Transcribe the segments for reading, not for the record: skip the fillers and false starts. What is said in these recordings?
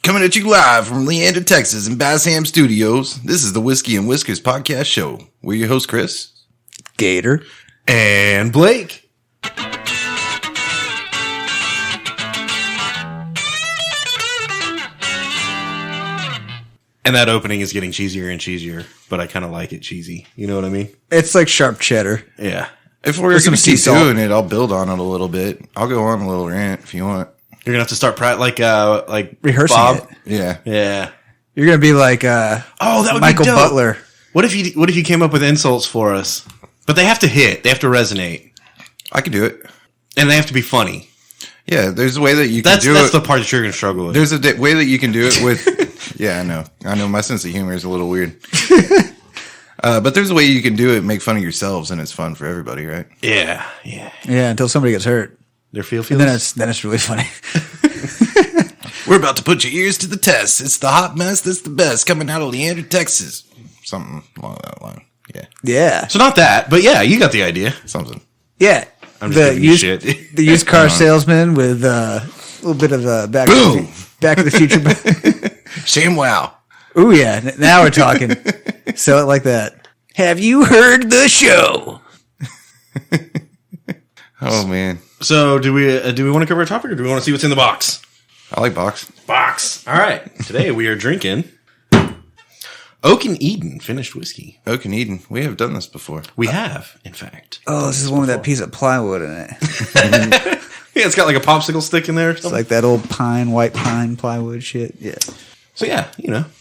Coming at you live from Leander, Texas, and Bassham Studios. This is the Whiskey and Whiskers podcast show. We're your host, Chris, Gator, and Blake. And that opening is getting cheesier and cheesier, but I kind of like it cheesy. You know what I mean? It's like sharp cheddar. Yeah. If we're going to keep doing it, I'll build on it a little bit. I'll go on a little rant if you want. You're going to have to start like rehearsing Bob. it. Yeah. Yeah. You're going to be like that would Michael be dope. Butler. What if you came up with insults for us? But they have to hit. They have to resonate. I can do it. And they have to be funny. Yeah, there's a way that you can do it. That's the part that you're going to struggle with. There's a way that you can do it with... Yeah, I know. My sense of humor is a little weird. But there's a way you can do it, make fun of yourselves, and it's fun for everybody, right? Yeah. Yeah, until somebody gets hurt. Their feels. And then it's really funny. We're about to put your ears to the test. It's the hot mess that's the best coming out of Leander, Texas. Something along that line. Yeah. Yeah. So not that, but yeah, you got the idea. Something. Yeah. I'm just giving you shit. The used car salesman with a little bit of Back to the Future. Shame wow. Ooh, yeah. Now we're talking. Sell it like that. Have you heard the show? Oh, man. So do we want to cover a topic, or do we want to see what's in the box? I like box. Box. All right. Today we are drinking Oak and Eden finished whiskey. Oak and Eden. We have done this before. We have, in fact. Oh, this is one with that piece of plywood in it. Yeah, it's got like a popsicle stick in there. It's like that old white pine plywood shit. Yeah. So yeah, Didn't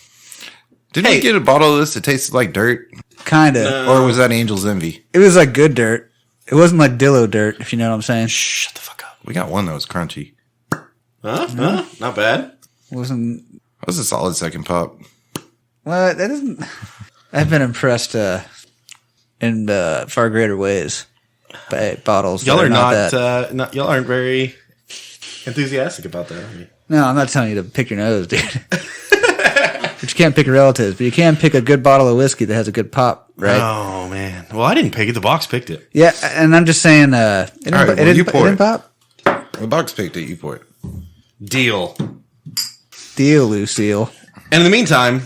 we get a bottle of this that tasted like dirt? Kind of. Or was that Angel's Envy? It was like good dirt. It wasn't like Dillo dirt, if you know what I'm saying. Shut the fuck up. We got one that was crunchy. Huh? Not bad. It wasn't. That was a solid second pop. Well, that isn't. I've been impressed in far greater ways by bottles. Y'all are not y'all aren't very enthusiastic about that, are you? No, I'm not telling you to pick your nose, dude. But you can't pick your relatives. But you can pick a good bottle of whiskey that has a good pop, right? Oh man. Well, I didn't pick it. The box picked it. Yeah, and I'm just saying. It didn't pop. The box picked it. You pour it. Deal, Lucille. And in the meantime,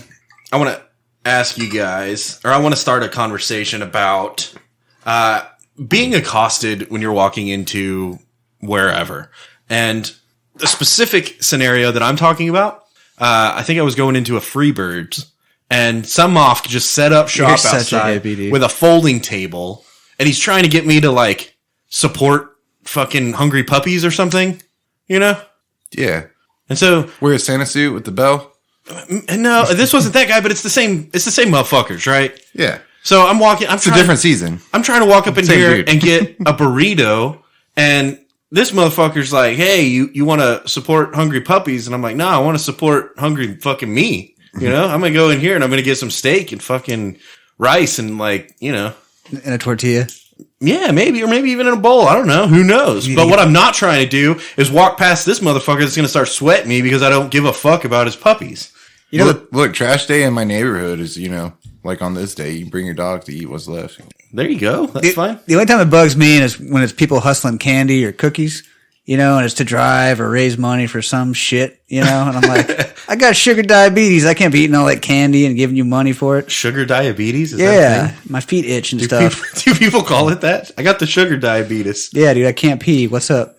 I want to ask you guys, or I want to start a conversation about being accosted when you're walking into wherever. And the specific scenario that I'm talking about, I think I was going into a Freebirds, and some moth just set up shop outside with a folding table, and he's trying to get me to like support fucking hungry puppies or something, Yeah. And so wear a Santa suit with the bell. No, this wasn't that guy, but it's the same motherfuckers, right? Yeah. So I'm walking. It's a different season. I'm trying to walk up in Same here dude. and get a burrito, and this motherfucker's like, "Hey, you want to support hungry puppies?" And I'm like, "No, I want to support hungry fucking me." I'm gonna go in here and I'm gonna get some steak and fucking rice and in a tortilla. Yeah, maybe, or maybe even in a bowl. I don't know. Who knows? But what I'm not trying to do is walk past this motherfucker that's gonna start sweating me because I don't give a fuck about his puppies. Look, trash day in my neighborhood is, like on this day, you bring your dog to eat what's left. There you go. That's fine. The only time it bugs me is when it's people hustling candy or cookies, and it's to drive or raise money for some shit, and I'm like, I got sugar diabetes. I can't be eating all that candy and giving you money for it. Sugar diabetes? Is that a thing? My feet itch and stuff. Do people call it that? I got the sugar diabetes. Yeah, dude, I can't pee. What's up?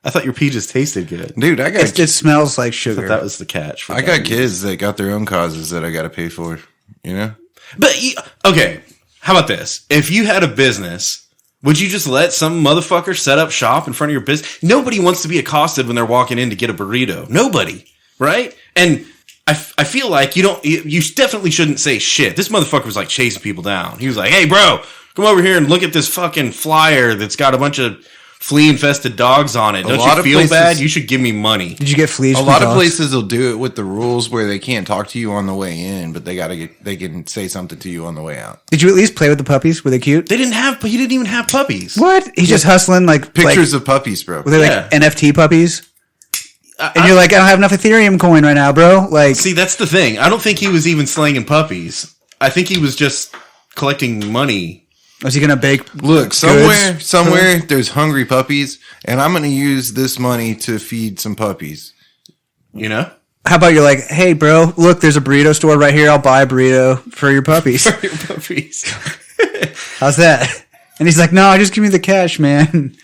I thought your pee just tasted good. Dude, it smells like sugar. That was the catch. I got kids that got their own causes that I got to pay for, But, okay, how about this? If you had a business, would you just let some motherfucker set up shop in front of your business? Nobody wants to be accosted when they're walking in to get a burrito. Nobody, right? And I feel like you definitely shouldn't say shit. This motherfucker was like chasing people down. He was like, "Hey, bro, come over here and look at this fucking flyer that's got a bunch of flea-infested dogs on it. Don't you feel bad? You should give me money." Did you get fleas? A lot of places will do it with the rules where they can't talk to you on the way in, but they can say something to you on the way out. Did you at least play with the puppies? Were they cute? He didn't even have puppies. What? He's just hustling like pictures of puppies, bro. Were they like NFT puppies? And you're like, I don't have enough Ethereum coin right now, bro. Like, see, that's the thing. I don't think he was even slanging puppies. I think he was just collecting money. Was he gonna bake? Look, somewhere there's hungry puppies, and I'm gonna use this money to feed some puppies. How about you're like, hey, bro, look, there's a burrito store right here. I'll buy a burrito for your puppies. For your puppies. How's that? And he's like, no, just give me the cash, man.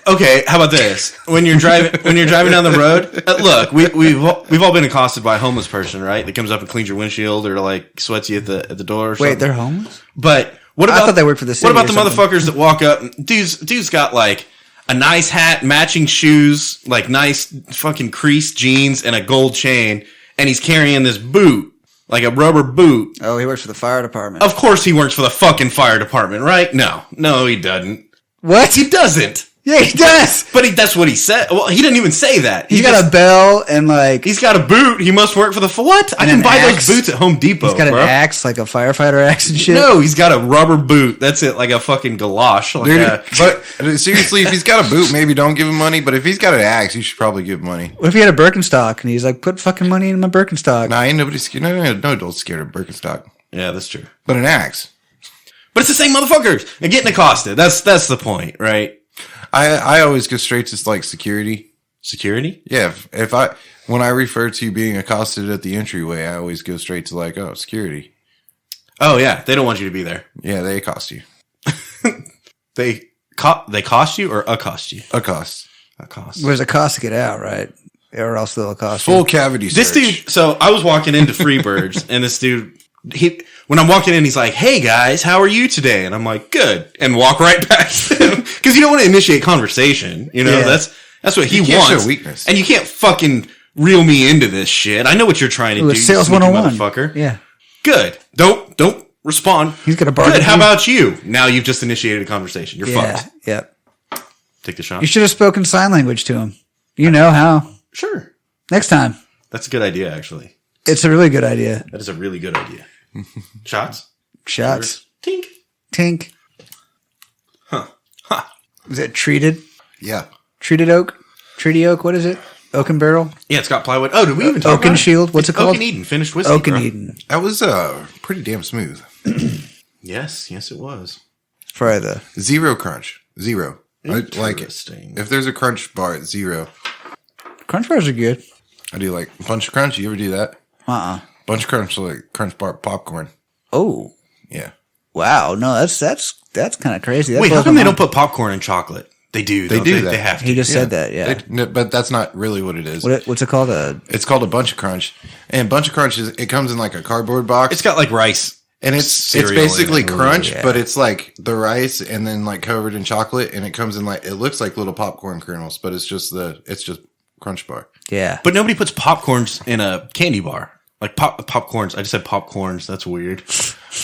Okay, how about this? When you're driving down the road, look, we've all been accosted by a homeless person, right? That comes up and cleans your windshield or like sweats you at the door. Or something. Wait, they're homeless? But what about? I thought they worked for the city. What about the or something. motherfuckers that walk up? Dude's got like a nice hat, matching shoes, like nice fucking creased jeans, and a gold chain, and he's carrying this boot, like a rubber boot. Oh, he works for the fire department. Of course he works for the fucking fire department, right? No, he doesn't. What? He doesn't. Yeah, he does. But that's what he said. Well, he didn't even say that. He's got a bell and like... He's got a boot. He must work for the... What? I can buy those boots at Home Depot, He's got an bro. axe, like a firefighter axe and shit. No, he's got a rubber boot. That's it, like a fucking galosh. Like Dude, but seriously, if he's got a boot, maybe don't give him money. But if he's got an axe, you should probably give him money. What if he had a Birkenstock and he's like, put fucking money in my Birkenstock? Nah, ain't nobody scared. No adult's scared of Birkenstock. Yeah, that's true. But an axe. But it's the same motherfuckers. They're getting accosted. That's the point, right? I always go straight to like security. Security? Yeah, when I refer to being accosted at the entryway, I always go straight to like, oh, security. Oh, yeah. They don't want you to be there. Yeah, they accost you. They cost you or accost you? Accost. Accost. There's a cost to get out, right? Or else they'll cost Full you. cavity search. This dude, so I was walking into Freebirds and this dude, when I'm walking in, he's like, hey guys, how are you today? And I'm like, good. And walk right past him. Cause you don't want to initiate conversation. You know, Yeah. that's what he You can't wants. show weakness. And you can't fucking reel me into this shit. I know what you're trying to Ooh, do. it's you sales sneaky 101. motherfucker. Yeah. Good. Don't respond. He's got a bargain. Good. How about you? Now you've just initiated a conversation. You're Yeah. fucked. Yep. Take the shot. You should have spoken sign language to him. You know how. Sure. Next time. That's a good idea, actually. It's a really good idea. That is a really good idea. Shots? Shots. Tink. Tink. Huh. Is it treated? Yeah. Treated oak? Treaty oak? What is it? Oak and barrel? Yeah, it's got plywood. Oh, did we even talk Oak and about it? shield? What's It's it called? Oak and Eden. Finished whiskey, Oak and bro. Eden. That was pretty damn smooth. Yes, it was. Probably the... Zero crunch. Zero. I like it. Interesting. If there's a crunch bar, it's zero. Crunch bars are good. I do like Bunch of Crunch. You ever do that? Bunch of Crunch, like Crunch bar popcorn. Oh. Yeah. Wow. No, that's kind of crazy. That Wait, how blows come my they mind. don't put popcorn in chocolate? They do. They don't do that. They have to. He just said that, yeah. No, but that's not really what it is. What's it called? It's called a Bunch of Crunch. And Bunch of Crunch it comes in like a cardboard box. It's got like rice. And it's cereal basically in it. crunch, Yeah. but it's like the rice and then like covered in chocolate, and it comes in like it looks like little popcorn kernels, but it's just crunch bar. Yeah. But nobody puts popcorns in a candy bar. Like popcorns. I just said popcorns. That's weird.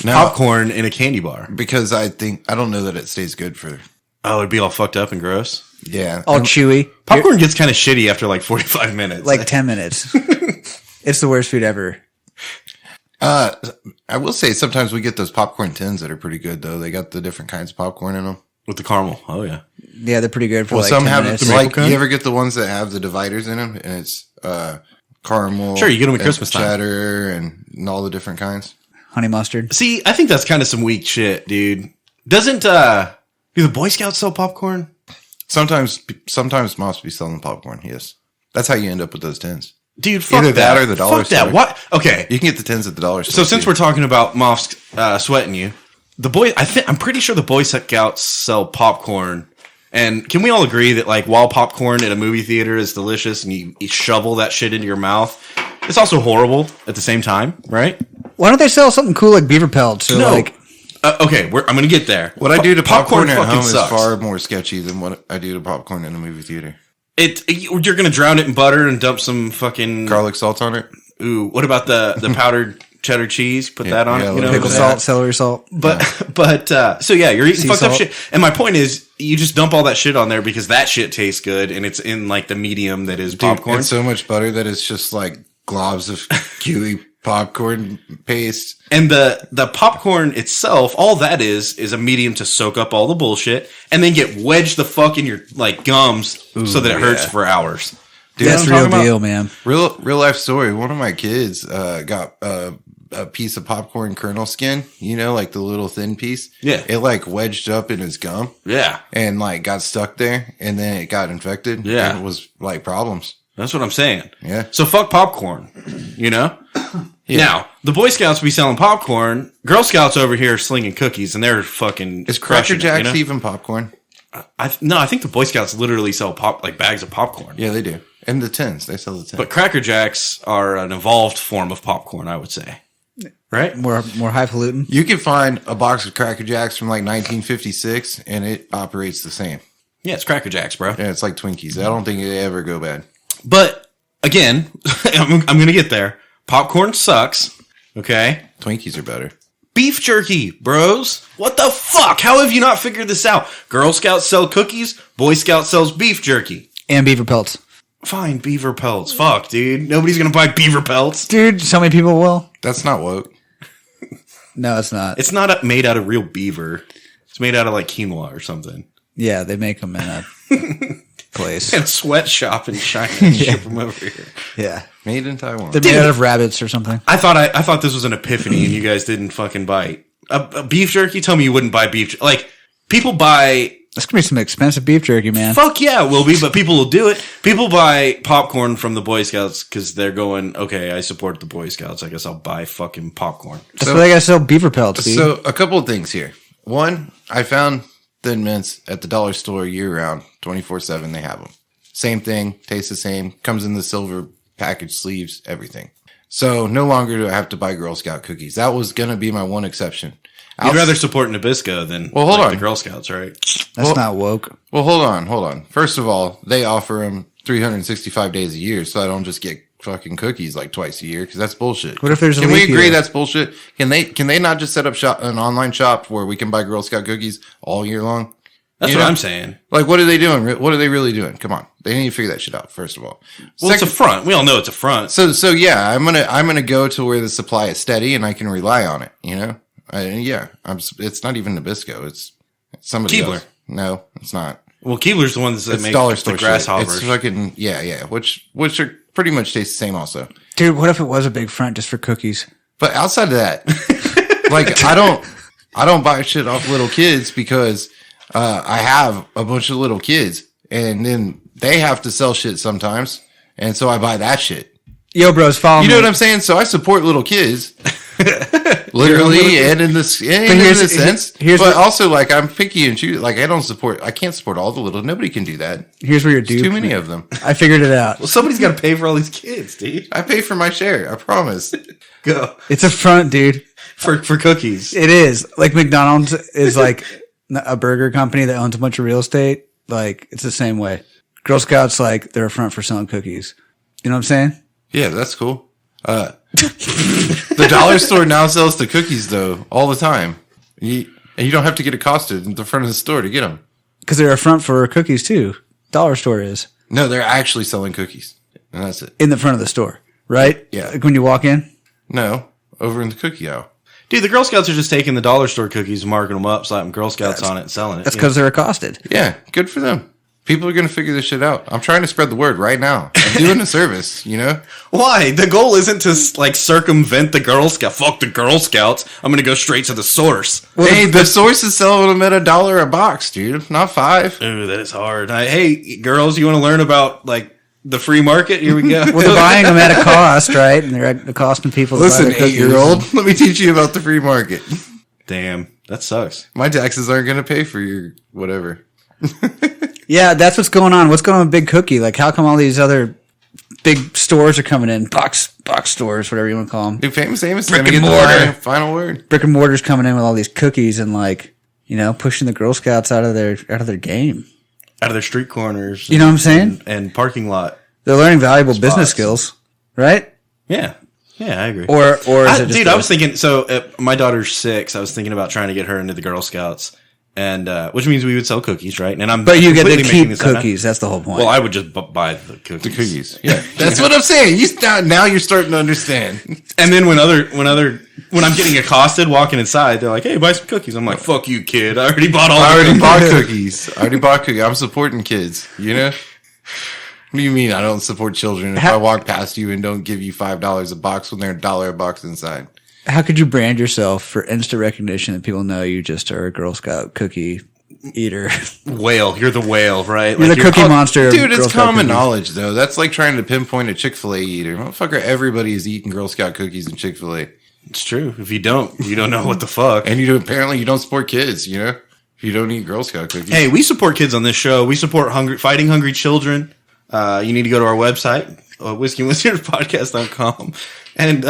No, Popcorn in a candy bar. because I don't know that it stays good for. Oh, it'd be all fucked up and gross. Yeah, All chewy. Popcorn gets kind of shitty after like 45 minutes. Like 10 minutes. It's the worst food ever. I will say sometimes we get those popcorn tins that are pretty good though. They got the different kinds of popcorn in them. with the caramel. Oh yeah. Yeah, they're pretty good for Well, like some 10 have minutes. like cone? you ever get the ones that have the dividers in them, and it's caramel. Sure, you get 'em at and Christmas time. cheddar and all the different kinds. Honey mustard. See, I think that's kind of some weak shit, dude. Doesn't do the Boy Scouts sell popcorn? Sometimes moms be selling popcorn. Yes, that's how you end up with those tins. Dude, fuck Either that or the dollar Fuck that. store. What? Okay. You can get the tins at the dollar So store. since too. we're talking about moms sweating you, I'm pretty sure the Boy Scouts sell popcorn. And can we all agree that like while popcorn at a movie theater is delicious and you shovel that shit into your mouth, it's also horrible at the same time, right? Why don't they sell something cool like beaver pelts or like Okay, I'm going to get there. what I do to popcorn at fucking home is sucks. far more sketchy than what I do to popcorn in a movie theater. You're going to drown it in butter and dump some fucking Garlic salt on it. Ooh, what about the powdered cheddar cheese? Put that on yeah, it, you know? pickle that. salt, celery salt. But so yeah, you're eating Sea fucked up salt. shit. And my point is, you just dump all that shit on there because that shit tastes good, and it's in like the medium that is popcorn. It's so much butter that it's just like globs of gooey popcorn paste. And the popcorn itself, all that is a medium to soak up all the bullshit, and then get wedged the fuck in your like gums so that it hurts yeah. for hours. Dude, That's I'm real talking about- deal, man. Real life story. One of my kids got a piece of popcorn kernel skin. You know, like the little thin piece. Yeah. It like wedged up in his gum Yeah, and like got stuck there, and then it got infected. Yeah. and it was like problems. that's what I'm saying. Yeah. So fuck popcorn. you know? Now, the Boy Scouts be selling popcorn. Girl Scouts over here are slinging cookies, and they're fucking Is Cracker crushing it, Jacks you know? even popcorn? I think the Boy Scouts literally sell bags of popcorn. Yeah, they do. And the tins. They sell the tins. But Cracker Jacks are an evolved form of popcorn, I would say. Right? More highfalutin. You can find a box of Cracker Jacks from like 1956, and it operates the same. Yeah, it's Cracker Jacks, bro. Yeah, it's like Twinkies. I don't think they ever go bad. But, again, I'm going to get there. Popcorn sucks, okay? Twinkies are better. Beef jerky, bros. What the fuck? How have you not figured this out? Girl Scouts sell cookies. Boy Scout sells beef jerky. And beaver pelts. Fine, beaver pelts. Fuck, dude. Nobody's going to buy beaver pelts. Dude, so many people will. That's not woke. No, it's not. It's not made out of real beaver. It's made out of like quinoa or something. Yeah, they make them in a place. In a sweatshop in China and ship them over here. Yeah. Made in Taiwan. They're made out of rabbits or something. I thought this was an epiphany and you guys didn't fucking buy a beef jerky. Tell me you wouldn't buy beef. Like, people buy. That's going to be some expensive beef jerky, man. Fuck yeah, it will be, but people will do it. People buy popcorn from the Boy Scouts because they're going, okay, I support the Boy Scouts. I guess I'll buy fucking popcorn. That's why they got to sell beaver pelts, dude. So, a couple of things here. One, I found Thin Mints at the dollar store year round, 24/7. They have them. Same thing, tastes the same, comes in the silver package sleeves, everything. So, no longer do I have to buy Girl Scout cookies. That was going to be my one exception. You'd rather support Nabisco than hold on. the Girl Scouts, right? That's not woke. Well, hold on. First of all, they offer them 365 days a year, so I don't just get fucking cookies like twice a year because that's bullshit. What if there's a Can we leap agree year? that's bullshit? Can they not just set up an online shop where we can buy Girl Scout cookies all year long? That's You what know? I'm saying. Like, what are they doing? What are they really doing? Come on, they need to figure that shit out. First of all, Well, it's a front. We all know it's a front. so yeah, I'm gonna go to where the supply is steady and I can rely on it. You know, it's not even Nabisco. It's somebody Keebler. else. No, it's not. Well, Keebler's the ones that It's make dollar the store shit. grasshoppers. It's fucking yeah, which are pretty much taste the same also. Dude, what if it was a big front just for cookies? But outside of that, like I don't buy shit off little kids because I have a bunch of little kids and then they have to sell shit sometimes, and so I buy that shit. Yo, bros, follow me. You know what I'm saying? So I support little kids. Literally and in this sense. But also, like, I'm picky and choose. Like, I can't support all the little. Nobody can do that. Here's where you're duped. Too many of them. I figured it out. Well, somebody's got to pay for all these kids, dude. I pay for my share. I promise. Go It's a front, dude. for cookies. It is. Like McDonald's is like a burger company that owns a bunch of real estate. Like, it's the same way. Girl Scouts, like, they're a front for selling cookies. You know what I'm saying? Yeah, that's cool. The dollar store now sells the cookies though all the time. And you don't have to get accosted in the front of the store to get them. Because they're a front for cookies, too. Dollar store is. No, they're actually selling cookies, and that's it. In the front of the store, right? Yeah. Like when you walk in? No, over in the cookie aisle. Dude, the Girl Scouts are just taking the dollar store cookies and marking them up, slapping Girl Scouts on it and selling it. That's because they're accosted. Yeah, good for them. People are going to figure this shit out. I'm trying to spread the word right now. I'm doing a service, you know? Why? The goal isn't to like circumvent the Girl Scout. Fuck the Girl Scouts. I'm going to go straight to the source. Hey, the source is selling them at $1 a box, dude. Not $5. Ooh, that is hard. Hey, girls, you want to learn about like the free market? Here we go. Well, they're buying them at a cost, right? And they're accosting people. Listen, to buy their cookies. 8-year-old, let me teach you about the free market. Damn, that sucks. My taxes aren't going to pay for your whatever. Yeah, that's what's going on. What's going on with Big Cookie? Like, how come all these other big stores are coming in? Box stores, whatever you want to call them. Dude, Famous Amos is Brick going to and get mortar. the final word. Brick and mortar's coming in with all these cookies and, like, you know, pushing the Girl Scouts out of their game. Out of their street corners. You know what I'm saying? And parking lot. They're learning valuable business skills, right? Yeah. Yeah, I agree. Or is it just dude, I was thinking, so my daughter's 6. I was thinking about trying to get her into the Girl Scouts. And, which means we would sell cookies, right? And But you get to completely making keep this up now. cookies. That's the whole point. Well, I would just buy the cookies. The cookies. Yeah. That's what I'm saying. Now you're starting to understand. And then when I'm getting accosted walking inside, they're like, "Hey, buy some cookies." I'm like, "Fuck you, kid! I already bought all. I already the bought cookies. I'm supporting kids, you know? What do you mean I don't support children if I walk past you and don't give you $5 a box when they're $1 a box inside? How could you brand yourself for instant recognition that people know you just are a Girl Scout cookie eater. Whale. You're the whale, right? You're the Cookie Monster. Dude, it's Girl Scout common cookies. knowledge, though. That's like trying to pinpoint a Chick-fil-A eater. Motherfucker, everybody is eating Girl Scout cookies and Chick-fil-A. It's true. If you don't know what the fuck. And apparently you don't support kids, you know? If you don't eat Girl Scout cookies. Hey, we support kids on this show. We support fighting hungry children. You need to go to our website, whiskeyandwizardspodcast.com, and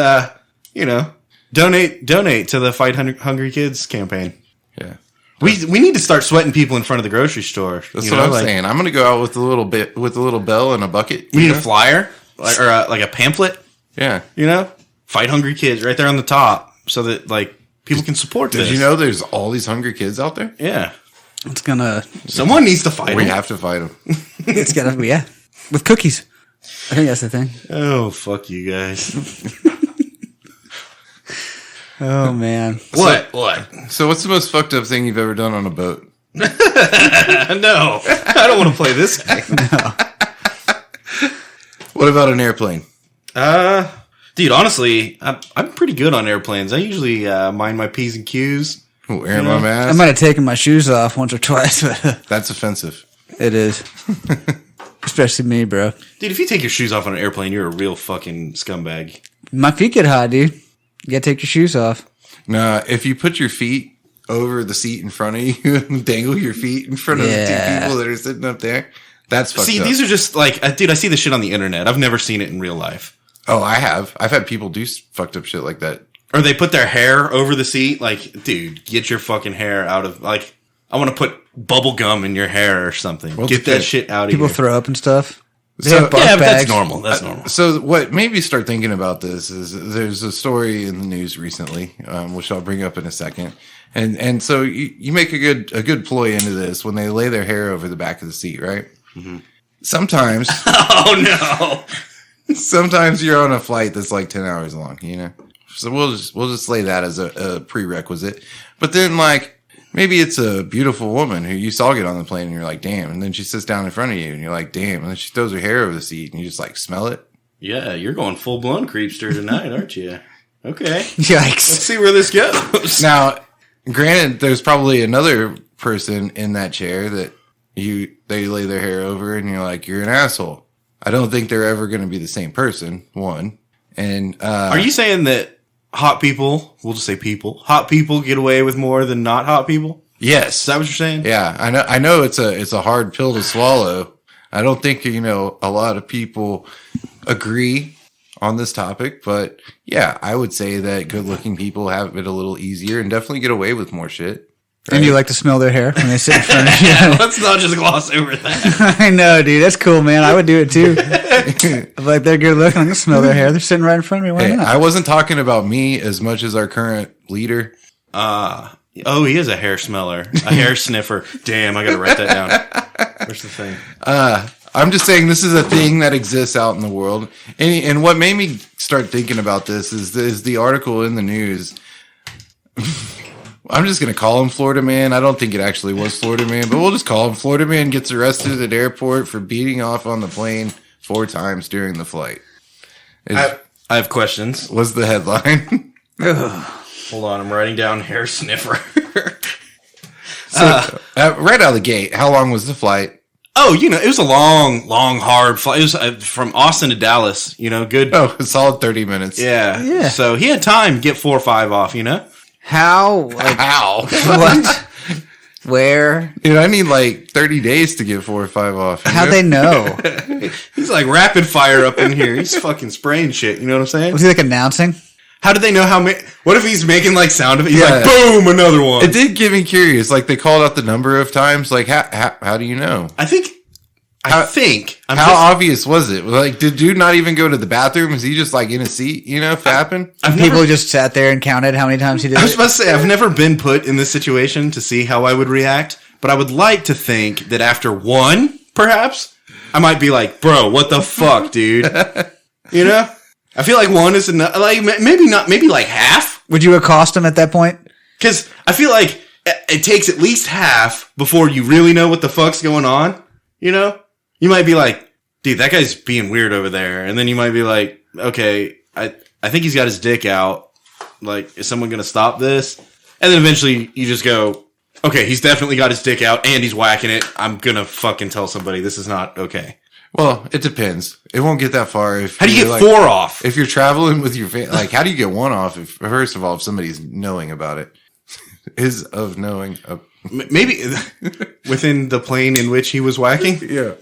donate to the Fight Hungry Kids campaign. Yeah. We need to start sweating people in front of the grocery store. That's what I'm saying. I'm gonna go out with a little bell and a bucket. We need a flyer, or like a pamphlet. Yeah. Fight hungry kids right there on the top, so that like people can support this. Did you know there's all these hungry kids out there? Yeah, It's gonna. someone needs to fight. We them. have to fight them. It's gotta be with cookies. I think that's the thing. Oh fuck you guys! Oh man. What? So what's the most fucked up thing you've ever done on a boat? No, I don't want to play this game. What about an airplane? Dude, honestly, I'm pretty good on airplanes. I usually mind my P's and Q's. Wearing my I mask? might have taken my shoes off once or twice, but That's offensive. it is. Especially me, bro. Dude, if you take your shoes off on an airplane, you're a real fucking scumbag. My feet get hot, dude. You gotta take your shoes off. Nah, if you put your feet over the seat in front of you and dangle your feet in front of the two Yeah. people that are sitting up there, that's fucked See, up. these are just like, dude, I see this shit on the internet. I've never seen it in real life. Oh, I have. I've had people do fucked up shit like that. Or they put their hair over the seat. Like, dude, get your fucking hair out of, like, I want to put bubble gum in your hair or something. Well, Get that okay. shit out of People here. throw up and stuff. They So- have buff Yeah, but bags. that's normal. That's normal. So what made me start thinking about this is there's a story in the news recently, which I'll bring up in a second. And so you make a good ploy into this when they lay their hair over the back of the seat, right? Mm-hmm. Sometimes, Oh, no. sometimes you're on a flight that's like 10 hours long, you know? So we'll just lay that as a prerequisite. But then like, maybe it's a beautiful woman who you saw get on the plane and you're like, damn. And then she sits down in front of you and you're like, damn. And then she throws her hair over the seat and you just like smell it. Yeah, you're going full-blown creepster tonight, aren't you? Okay. Yikes. Let's see where this goes. Now, granted, there's probably another person in that chair that they lay their hair over and you're like, you're an asshole. I don't think they're ever going to be the same person, one. And Are you saying that hot people, we'll just say people, hot people get away with more than not hot people? yes. Is that what you're saying? Yeah, I know it's a hard pill to swallow. I don't think, a lot of people agree on this topic, but yeah, I would say that good looking people have it a little easier and definitely get away with more shit. And you like to smell their hair when they sit in front of you. Let's not just gloss over that. I know, dude. That's cool, man. I would do it too. If like they're good looking, I can smell their hair. They're sitting right in front of me. Why Hey, not? I wasn't talking about me as much as our current leader. Oh, he is a hair smeller, a hair sniffer. Damn, I gotta write that down. Where's the thing? I'm just saying this is a thing that exists out in the world. And what made me start thinking about this is the article in the news. I'm just going to call him Florida Man. I don't think it actually was Florida Man, but we'll just call him Florida Man gets arrested at airport for beating off on the plane 4 times during the flight. I have questions. Was the headline. Hold on, I'm writing down hair sniffer. Right out of the gate, how long was the flight? Oh, it was a long, hard flight. It was from Austin to Dallas. Good. Oh, a solid 30 minutes. Yeah. So he had time to get 4 or 5 off. How? Like, How? what? Where? Dude, I need like 30 days to get 4 or 5 off. How'd they know? He's like rapid fire up in here. He's fucking spraying shit. You know what I'm saying? Was he like announcing? How did they know how many? What if he's making like sound of it? He's Yeah. like, boom, another one. It did get me curious. Like they called out the number of times. Like how do you know? I think. I'm How obvious was it? Like, did dude not even go to the bathroom? Was he just like in a seat, fapping? People just sat there and counted how many times he did I was it. about to say, I've never been put in this situation to see how I would react, but I would like to think that after one, perhaps, I might be like, bro, what the fuck, dude? I feel like one is enough. Like, maybe not, maybe like half. Would you accost him at that point? Because I feel like it takes at least half before you really know what the fuck's going on. You might be like, dude, that guy's being weird over there. And then you might be like, okay, I think he's got his dick out. Like, is someone going to stop this? And then eventually you just go, Okay, he's definitely got his dick out and he's whacking it. I'm gonna fucking tell somebody this is not okay. Well, it depends. It won't get that far. If How do you get like, 4 off? If you're traveling with your family, like, how do you get 1 off? If, first of all, if somebody's knowing about it, is of knowing. Maybe within the plane in which he was whacking. Yeah.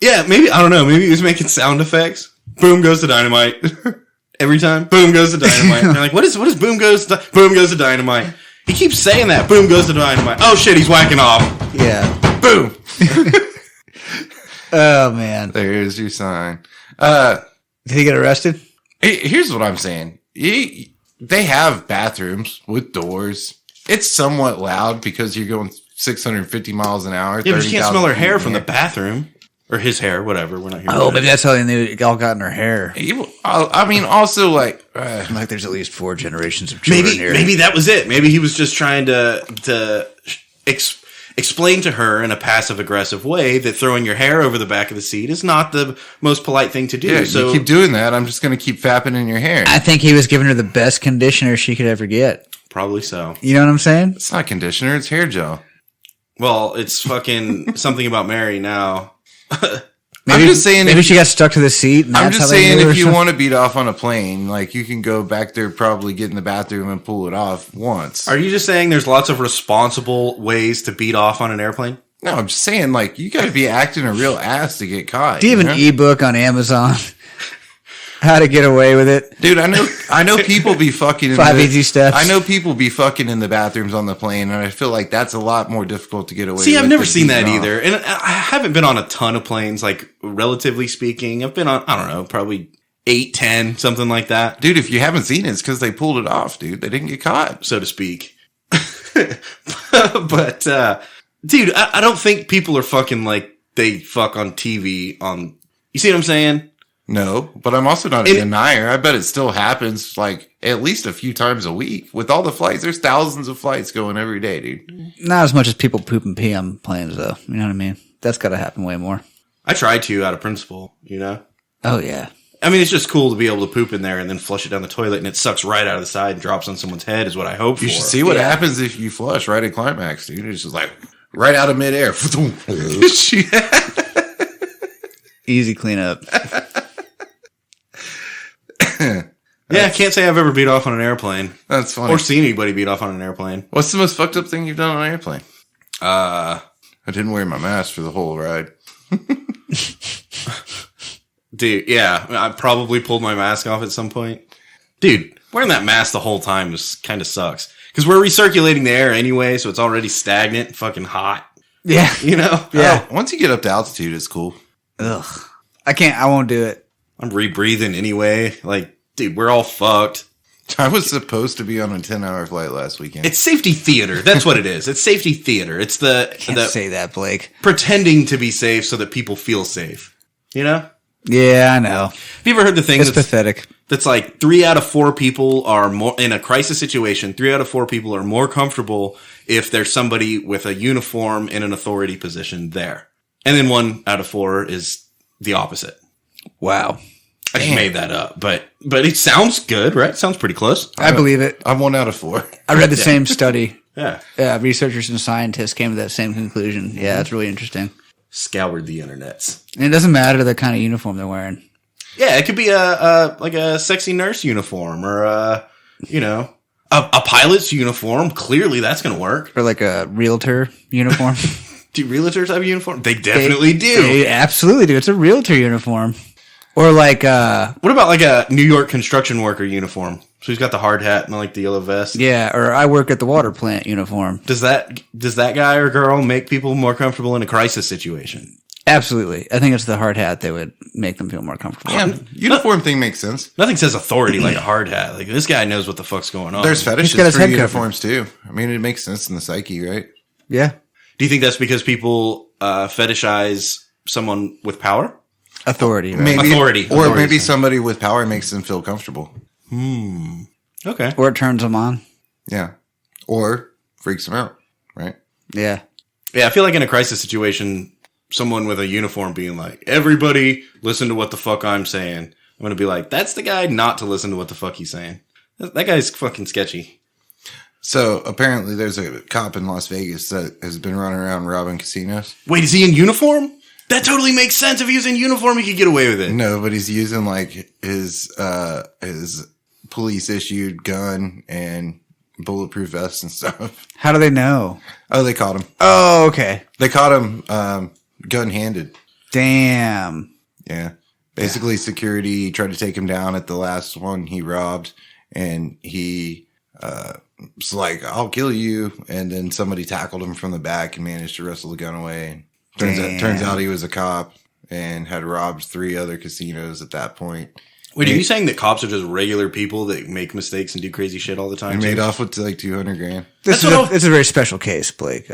Yeah, maybe, I don't know. Maybe he was making sound effects. Boom goes to Dynamite. Every time, boom goes to Dynamite. And they're like, what is boom goes to Dynamite? He keeps saying that. Boom goes to Dynamite. Oh shit, he's whacking off. Yeah. Boom. Oh man. There's your sign. Did he get arrested? Here's what I'm saying. They have bathrooms with doors. It's somewhat loud because you're going 650 miles an hour. Yeah, but you can't smell her hair from the bathroom. Or his hair, whatever. We're not here. Oh, maybe that's how they knew it all got in her hair. I mean, also, like... like there's at least 4 generations of children here. Maybe that was it. Maybe he was just trying to explain to her in a passive-aggressive way that throwing your hair over the back of the seat is not the most polite thing to do. Yeah, so you keep doing that, I'm just going to keep fapping in your hair. I think he was giving her the best conditioner she could ever get. Probably so. You know what I'm saying? It's not conditioner, it's hair gel. Well, it's fucking something about Mary now. Maybe, I'm just saying, maybe she got stuck to the seat. And I'm that's just how they saying, knew or if you something. want to beat off on a plane, like, you can go back there, probably get in the bathroom and pull it off once. Are you just saying there's lots of responsible ways to beat off on an airplane? No, I'm just saying, like, you got to be acting a real ass to get caught. Do you have an ebook on Amazon? How to get away with it, dude? I know people be fucking in 5 easy steps. I know people be fucking in the bathrooms on the plane, and I feel like that's a lot more difficult to get away. See, with I've never than seen that beating off. either, and I haven't been on a ton of planes. Like, relatively speaking, I've been on, I don't know, probably 8, 10, something like that, dude. If you haven't seen it, it's because they pulled it off, dude. They didn't get caught, so to speak. But dude, I don't think people are fucking like they fuck on TV. On, you see what I'm saying? No, but I'm also not a denier. I bet it still happens, like, at least a few times a week. With all the flights, there's thousands of flights going every day, dude. Not as much as people poop and pee on planes, though. You know what I mean? That's got to happen way more. I try to out of principle, you know? Oh, yeah. I mean, it's just cool to be able to poop in there and then flush it down the toilet and it sucks right out of the side and drops on someone's head is what I hope for. You should see what happens if you flush right at climax, dude. It's just like right out of midair. Easy cleanup. Yeah, I can't say I've ever beat off on an airplane. That's funny. Or seen anybody beat off on an airplane. What's the most fucked up thing you've done on an airplane? I didn't wear my mask for the whole ride. Dude, yeah, I probably pulled my mask off at some point. Dude, wearing that mask the whole time kind of sucks. Because we're recirculating the air anyway, so it's already stagnant and fucking hot. Yeah. You know? Yeah. Once you get up to altitude, it's cool. Ugh. I won't do it. I'm rebreathing anyway. Like, dude, we're all fucked. I was supposed to be on a 10-hour flight last weekend. It's safety theater. That's what it is. It's safety theater. It's Can't say that, Blake. pretending to be safe so that people feel safe. You know? Yeah, I know. Have you ever heard the thing It's pathetic. that's like 3 out of 4 people are more in a crisis situation. 3 out of 4 people are more comfortable if there's somebody with a uniform in an authority position there. And then 1 out of 4 is the opposite. Wow. I just made that up, but it sounds good, right? Sounds pretty close. I believe it. I'm 1 out of 4. I read the same study. Yeah. Researchers and scientists came to that same conclusion. Yeah, it's really interesting. Scoured the internets. And it doesn't matter the kind of uniform they're wearing. Yeah, it could be like a sexy nurse uniform or a pilot's uniform. Clearly, that's going to work. Or like a realtor uniform. Do realtors have a uniform? They definitely do. They absolutely do. It's a realtor uniform. Or like What about like a New York construction worker uniform? So he's got the hard hat and like the yellow vest. yeah, or I work at the water plant uniform. Does that guy or girl make people more comfortable in a crisis situation? Absolutely. I think it's the hard hat that would make them feel more comfortable. Yeah, uniform thing makes sense. Nothing says authority like a hard hat. Like this guy knows what the fuck's going on. There's got fetishes his for head uniforms too. I mean, it makes sense in the psyche, right? Yeah. Do you think that's because people fetishize someone with power? Authority, right? Maybe, Authority. or Authority maybe thing. somebody with power makes them feel comfortable. Okay. Or it turns them on. Yeah, or freaks them out, right? Yeah. Yeah, I feel like in a crisis situation, someone with a uniform being like, everybody listen to what the fuck I'm saying. I'm going to be like, that's the guy not to listen to what the fuck he's saying. That guy's fucking sketchy. So apparently there's a cop in Las Vegas that has been running around robbing casinos. Wait, is he in uniform? That totally makes sense. If he was in uniform, he could get away with it. No, but he's using like his police issued gun and bulletproof vest and stuff. How do they know? Oh, they caught him. Oh, okay. They caught him gun handed. Damn. Yeah. Basically, security tried to take him down at the last one he robbed, and he was like, "I'll kill you." And then somebody tackled him from the back and managed to wrestle the gun away. Turns out he was a cop and had robbed 3 other casinos at that point. Wait, are you saying that cops are just regular people that make mistakes and do crazy shit all the time? He made off with like $200,000. It's a very special case, Blake.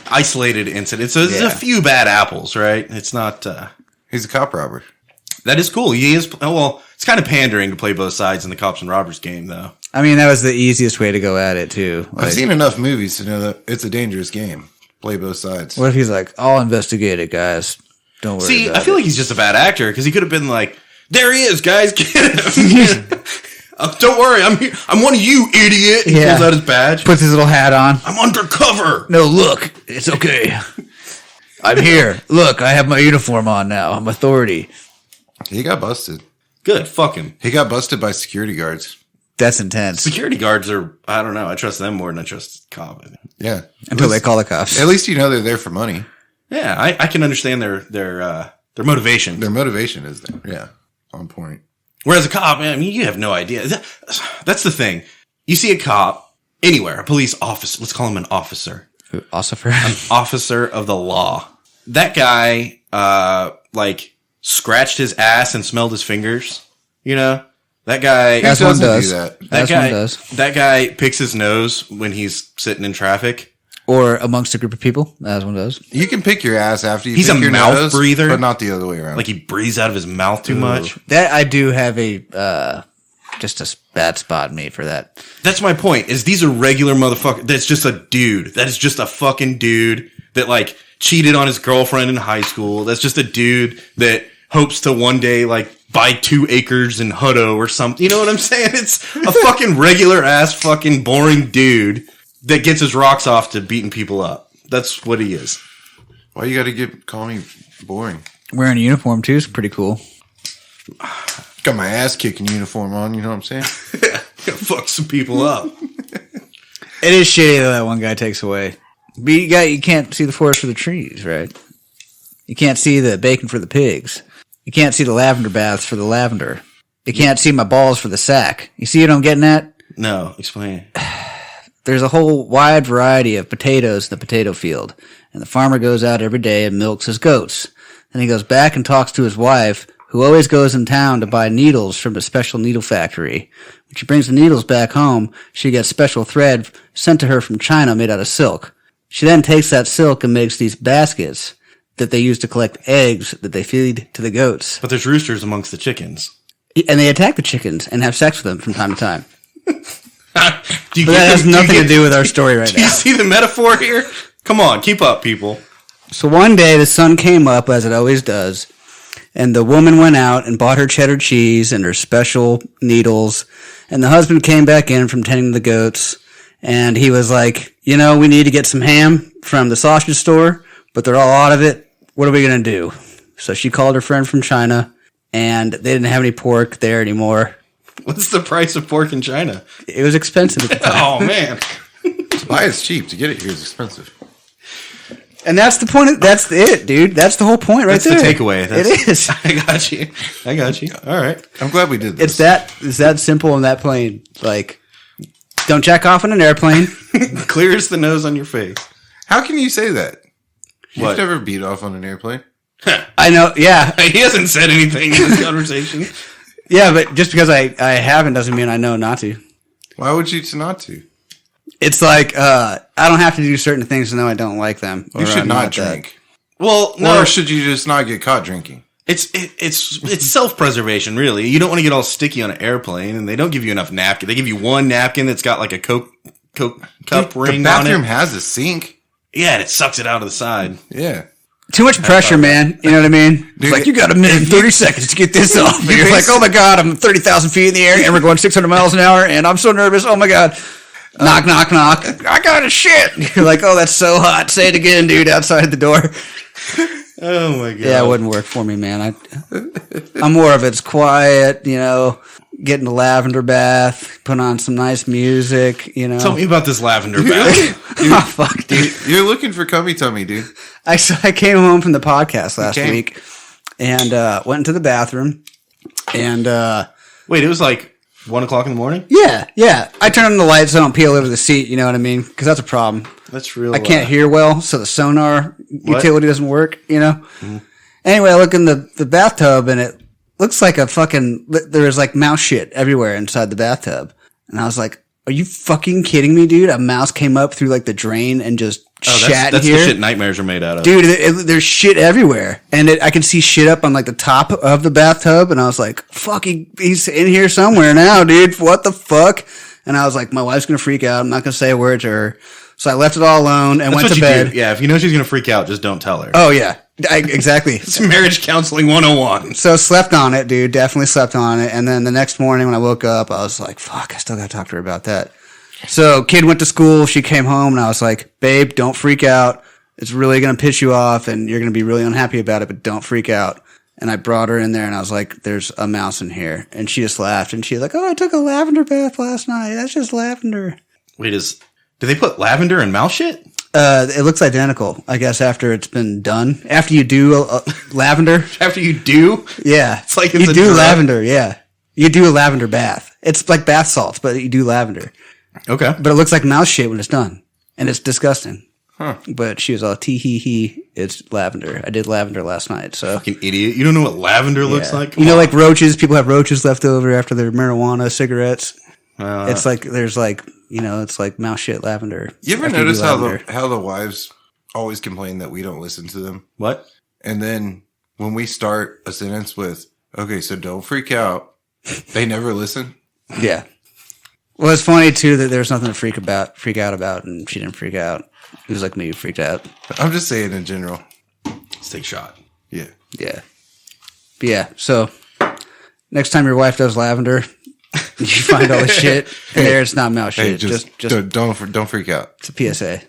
Isolated incident. So there's a few bad apples, right? It's not. He's a cop robber. That is cool. He is. Oh, well, it's kind of pandering to play both sides in the cops and robbers game, though. I mean, that was the easiest way to go at it, too. I've seen enough movies to know that it's a dangerous game. Play both sides. What if he's like, I'll investigate it, guys. Don't worry about it. I feel like he's just a bad actor because he could have been like, there he is, guys, get him. Don't worry, I'm here. I'm one of you, idiot. He pulls out his badge. Puts his little hat on. I'm undercover. No, look, it's okay. I'm here. Look, I have my uniform on now. I'm authority. He got busted. Good, fuck him. He got busted by security guards. That's intense. Security guards are, I don't know, I trust them more than I trust cops. Yeah. Until they call the cops. At least you know they're there for money. Yeah, I can understand their motivation. Their motivation is there. Yeah. On point. Whereas a cop, I mean, you have no idea. That's the thing. You see a cop anywhere, a police officer, let's call him an officer. Officer? An officer of the law. That guy, scratched his ass and smelled his fingers. You know? That guy. As one does. That guy picks his nose when he's sitting in traffic. Or amongst a group of people, as one does. You can pick your ass after you He's pick a your mouth nose, breather. but not the other way around. Like he breathes out of his mouth too much. That I do have a just a bad spot in me for that. That's my point, is these are regular motherfuckers. That's just a dude. That is just a fucking dude that like cheated on his girlfriend in high school. That's just a dude that hopes to one day like buy 2 acres in Hutto or something. You know what I'm saying? It's a fucking regular ass fucking boring dude that gets his rocks off to beating people up. That's what he is. Why you got to call me boring? Wearing a uniform too is pretty cool. Got my ass kicking uniform on. You know what I'm saying? Gonna fuck some people up. It is shitty though that one guy takes away. But you can't see the forest for the trees, right? You can't see the bacon for the pigs. You can't see the lavender baths for the lavender. You can't see my balls for the sack. You see what I'm getting at? No, explain. There's a whole wide variety of potatoes in the potato field, and the farmer goes out every day and milks his goats. Then he goes back and talks to his wife, who always goes in town to buy needles from a special needle factory. When she brings the needles back home, she gets special thread sent to her from China made out of silk. She then takes that silk and makes these baskets that they use to collect eggs that they feed to the goats. But there's roosters amongst the chickens. And they attack the chickens and have sex with them from time to time. That has do nothing to do with our story right Do you now. see the metaphor here? Come on, keep up, people. So one day the sun came up, as it always does, and the woman went out and bought her cheddar cheese and her special needles, and the husband came back in from tending the goats, and he was like, we need to get some ham from the sausage store, but they're all out of it. What are we going to do? So she called her friend from China, and they didn't have any pork there anymore. What's the price of pork in China? It was expensive at the time. Oh, man. Why it's cheap. To get it here is expensive. And that's the point. That's it, dude. That's the whole point right there. That's the takeaway. It is. I got you. All right. I'm glad we did this. It's that simple and that plain. Like, don't jack off on an airplane. Clear as the nose on your face. How can you say that? What? You've never beat off on an airplane? I know, yeah. He hasn't said anything in this conversation. Yeah, but just because I haven't doesn't mean I know not to. Why would you not to? It's like, I don't have to do certain things to know I don't like them. You should not drink. Well, no. Or should you just not get caught drinking? It's self-preservation, really. You don't want to get all sticky on an airplane, and they don't give you enough napkin. They give you one napkin that's got like a Coke cup ring on it. The bathroom has a sink. Yeah, and it sucks it out of the side. Yeah. Too much pressure, man. You know what I mean? It's like, you got a minute and 30 seconds to get this off. And you're like, oh my God, I'm 30,000 feet in the air and we're going 600 miles an hour and I'm so nervous. Oh my God. Knock, knock, knock. I got a shit. You're like, oh, that's so hot. Say it again, dude, outside the door. Oh my God. Yeah, it wouldn't work for me, man. I'm more of it's quiet, you know, get in the lavender bath, put on some nice music, you know. Tell me about this lavender bath. Oh, fuck, dude. You're looking for cummy tummy, dude. I came home from the podcast last week and went into the bathroom and Wait, it was like 1 o'clock in the morning? Yeah. I turn on the lights so I don't peel over the seat, you know what I mean? Because that's a problem. That's real. I can't hear well, so the sonar utility doesn't work, you know? Mm-hmm. Anyway, I look in the bathtub and it looks like there's like mouse shit everywhere inside the bathtub. And I was like, are you fucking kidding me, dude? A mouse came up through like the drain and just shat that's here. The shit nightmares are made out of. Dude, there's shit everywhere. And I can see shit up on like the top of the bathtub. And I was like, fuck, he's in here somewhere now, dude. What the fuck? And I was like, my wife's going to freak out. I'm not going to say a word to her. So I left it all alone and went to bed. Yeah, if you know she's going to freak out, just don't tell her. Oh, yeah. Exactly. It's marriage counseling 101. So slept on it, dude. Definitely slept on it. And then the next morning when I woke up, I was like, fuck, I still got to talk to her about that. So kid went to school. She came home and I was like, babe, don't freak out. It's really going to piss you off and you're going to be really unhappy about it, but don't freak out. And I brought her in there and I was like, there's a mouse in here. And she just laughed and she was like, oh, I took a lavender bath last night. That's just lavender. Wait, do they put lavender in mouse shit? It looks identical, I guess, after it's been done. After you do lavender. After you do? Yeah. It's like you do lavender, yeah. You do a lavender bath. It's like bath salts, but you do lavender. Okay. But it looks like mouse shit when it's done. And it's disgusting. Huh. But she was all tee-hee-hee. It's lavender. I did lavender last night, so. Fucking idiot. You don't know what lavender looks like? Come on. Like roaches. People have roaches left over after their marijuana cigarettes. It's like, there's like, you know, it's like mouse shit lavender. You ever notice how the wives always complain that we don't listen to them? What? And then when we start a sentence with, okay, so don't freak out, they never listen? Yeah. Well, it's funny, too, that there's nothing to freak out about, and she didn't freak out. It was like me who freaked out. I'm just saying in general. Let's take a shot. Yeah. Yeah. But yeah, so next time your wife does lavender, you find all the shit in there. It's not mouse shit. Just don't freak out. It's a PSA.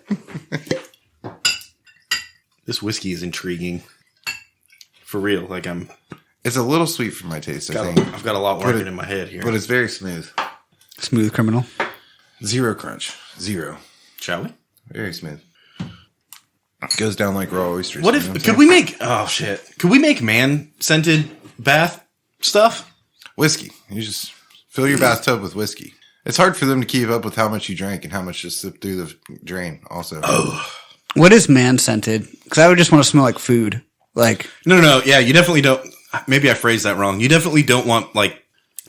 This whiskey is intriguing. For real. Like It's a little sweet for my taste, I think. I've got a lot working in my head here. But it's very smooth. Smooth criminal. Zero crunch. Zero. Shall we? Very smooth. Goes down like raw oysters. What if, could we make man-scented bath stuff? Whiskey. You just fill your bathtub with whiskey. It's hard for them to keep up with how much you drank and how much just slipped through the drain also. Oh. What is man-scented? Because I would just want to smell like food. Like No. Yeah, you definitely don't. Maybe I phrased that wrong. You definitely don't want, like,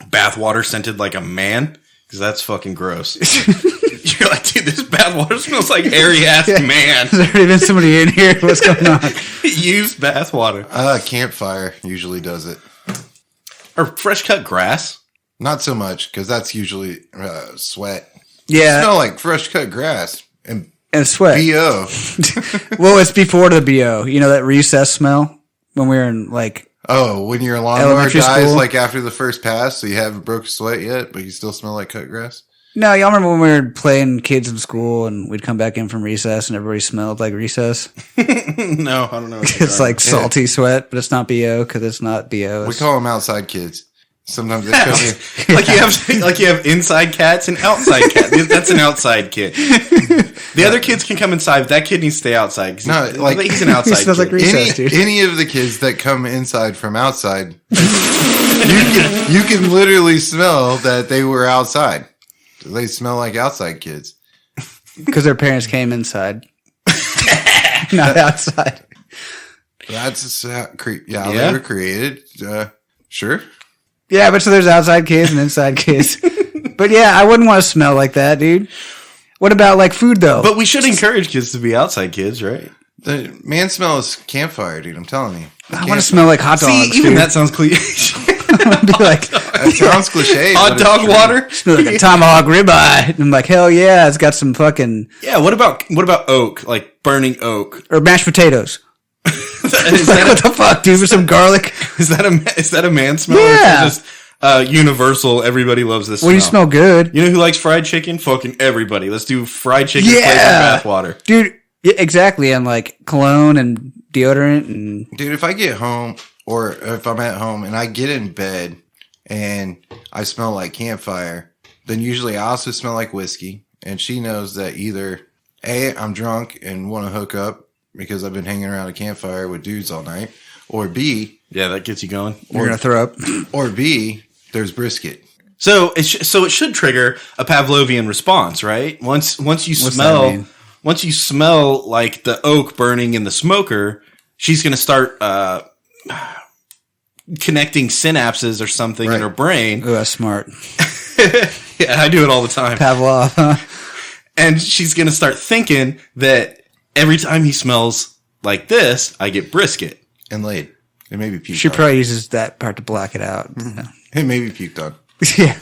bath water scented like a man. Because that's fucking gross. You're like, dude, this bathwater smells like hairy-ass man. Has there already been somebody in here? What's going on? Use bathwater. Campfire usually does it. Or fresh-cut grass. Not so much, because that's usually sweat. Yeah. It smell like fresh-cut grass. And sweat. B.O. Well, it's before the B.O. You know that recess smell? When we were in, like... Oh, when your lawnmower elementary dies, school? like after the first pass, so you haven't broke a sweat yet, but you still smell like cut grass? No, y'all remember when we were playing kids in school and we'd come back in from recess and everybody smelled like recess? No, I don't know. It's like salty sweat, but it's not BO because it's not BO. We call them outside kids. Sometimes they come in. like you have inside cats and outside cats. That's an outside kid. The other kids can come inside. That kid needs to stay outside. No, like he's an outside he smells kid. like recess, dude. Any of the kids that come inside from outside, you can literally smell that they were outside. They smell like outside kids. Because their parents came inside. Not outside. That's how they were created. Sure. Yeah, but so there's outside kids and inside kids. But yeah, I wouldn't want to smell like that, dude. What about like food though? But we should encourage kids to be outside kids, right? The man smell is campfire, dude. I'm telling you. I want to smell like hot dogs. See, even dude. that sounds cliche. Be like, That sounds cliche. Hot dog water? smell like a tomahawk ribeye. And I'm like, hell yeah, it's got some fucking Yeah, what about oak? Like burning oak. or mashed potatoes. Is What the fuck, dude? With some garlic? is that a man smell? Yeah. Or is it just universal? Everybody loves this. Well, you smell good, You know who likes fried chicken? Fucking everybody. Let's do fried chicken Yeah. flavored bathwater. dude. Yeah, exactly, and like cologne and deodorant and Dude, if I get home or if I'm at home and I get in bed and I smell like campfire, then usually I also smell like whiskey. And she knows that either A, I'm drunk and want to hook up because I've been hanging around a campfire with dudes all night, or B, Yeah, that gets you going. you're gonna throw up. or B, there's brisket. So it should trigger a Pavlovian response, right? Once you that smell mean? once you smell like the oak burning in the smoker, she's going to start connecting synapses or something in Right. her brain. Oh, that's smart. Yeah, I do it all the time. Pavlov. Huh? And she's going to start thinking that every time he smells like this, I get brisket. And laid. It may be puked She on. probably uses that part to black it out. It may be puked on. Yeah.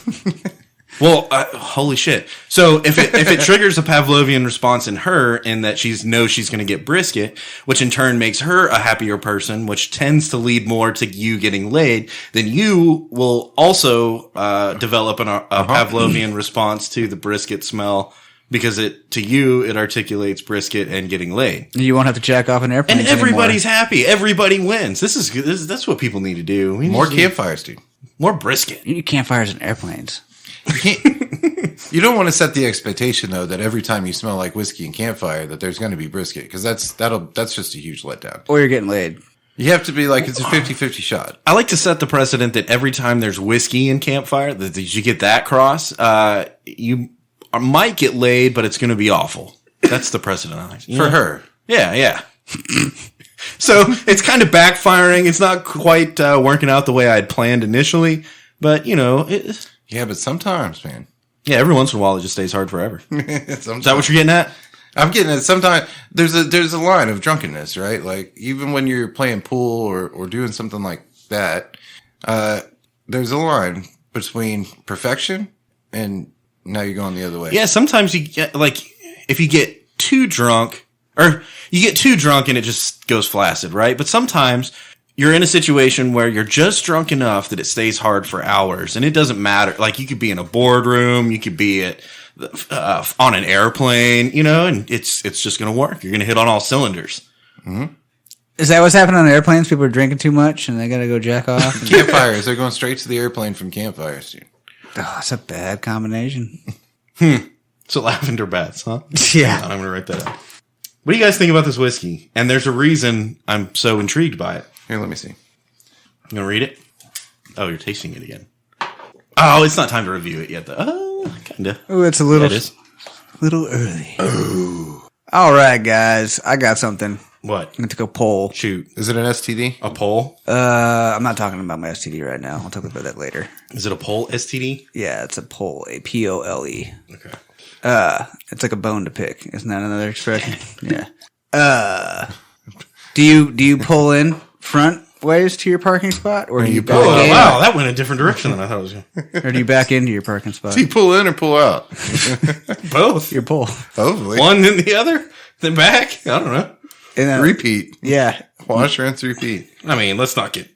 Well, holy shit. So if it triggers a Pavlovian response in her in that knows she's going to get brisket, which in turn makes her a happier person, which tends to lead more to you getting laid, then you will also develop a Pavlovian response to the brisket smell because to you it articulates brisket and getting laid. You won't have to jack off an airplane. And everybody's happy. Everybody wins. This is good. That's what people need to do. We More need campfires, dude. more brisket. You need campfires and airplanes. You don't want to set the expectation though that every time you smell like whiskey and campfire that there's going to be brisket because that's just a huge letdown. Or you're getting laid. You have to be like it's a 50-50 shot. I like to set the precedent that every time there's whiskey in campfire, that you get that cross, you might get laid, but it's going to be awful. That's the precedent I like. For her. Yeah, yeah. So it's kind of backfiring. It's not quite working out the way I had planned initially, but Yeah, but sometimes, man. yeah, every once in a while it just stays hard forever. Is that what you're getting at? I'm getting it. Sometimes there's a line of drunkenness, right? Like even when you're playing pool or doing something like that, there's a line between perfection and now you're going the other way. Yeah, sometimes you get if you get too drunk and it just goes flaccid, right? But sometimes you're in a situation where you're just drunk enough that it stays hard for hours and it doesn't matter. Like you could be in a boardroom, you could be on an airplane, and it's just going to work. You're going to hit on all cylinders. Mm-hmm. Is that what's happening on airplanes? People are drinking too much and they got to go jack off? Campfires, they're going straight to the airplane from campfires, dude. Oh, that's a bad combination. So lavender bats, huh? Yeah. I'm going to write that down. What do you guys think about this whiskey? And there's a reason I'm so intrigued by it. Here, let me see. You going to read it? Oh, you're tasting it again. Oh, it's not time to review it yet, though. Oh, kind of. Oh, it's a little, Yeah, it is. little early. Oh. All right, guys. I got something. What? I'm going to go poll. Shoot. Is it an STD? A pole? I'm not talking about my STD right now. I'll talk about that later. Is it a pole STD? Yeah, it's a pole. A P-O-L-E. Okay. It's like a bone to pick. Isn't that another expression? Yeah. Do you pull in front ways to your parking spot, or do you back Oh, in? wow. That went a different direction than I thought it was going to. Or do you back into your parking spot? Do you pull in or pull out? Both. Your pull. Hopefully. One then the other, then back. I don't know. And then, Repeat. yeah, Wash, rinse, repeat. I mean, let's not get,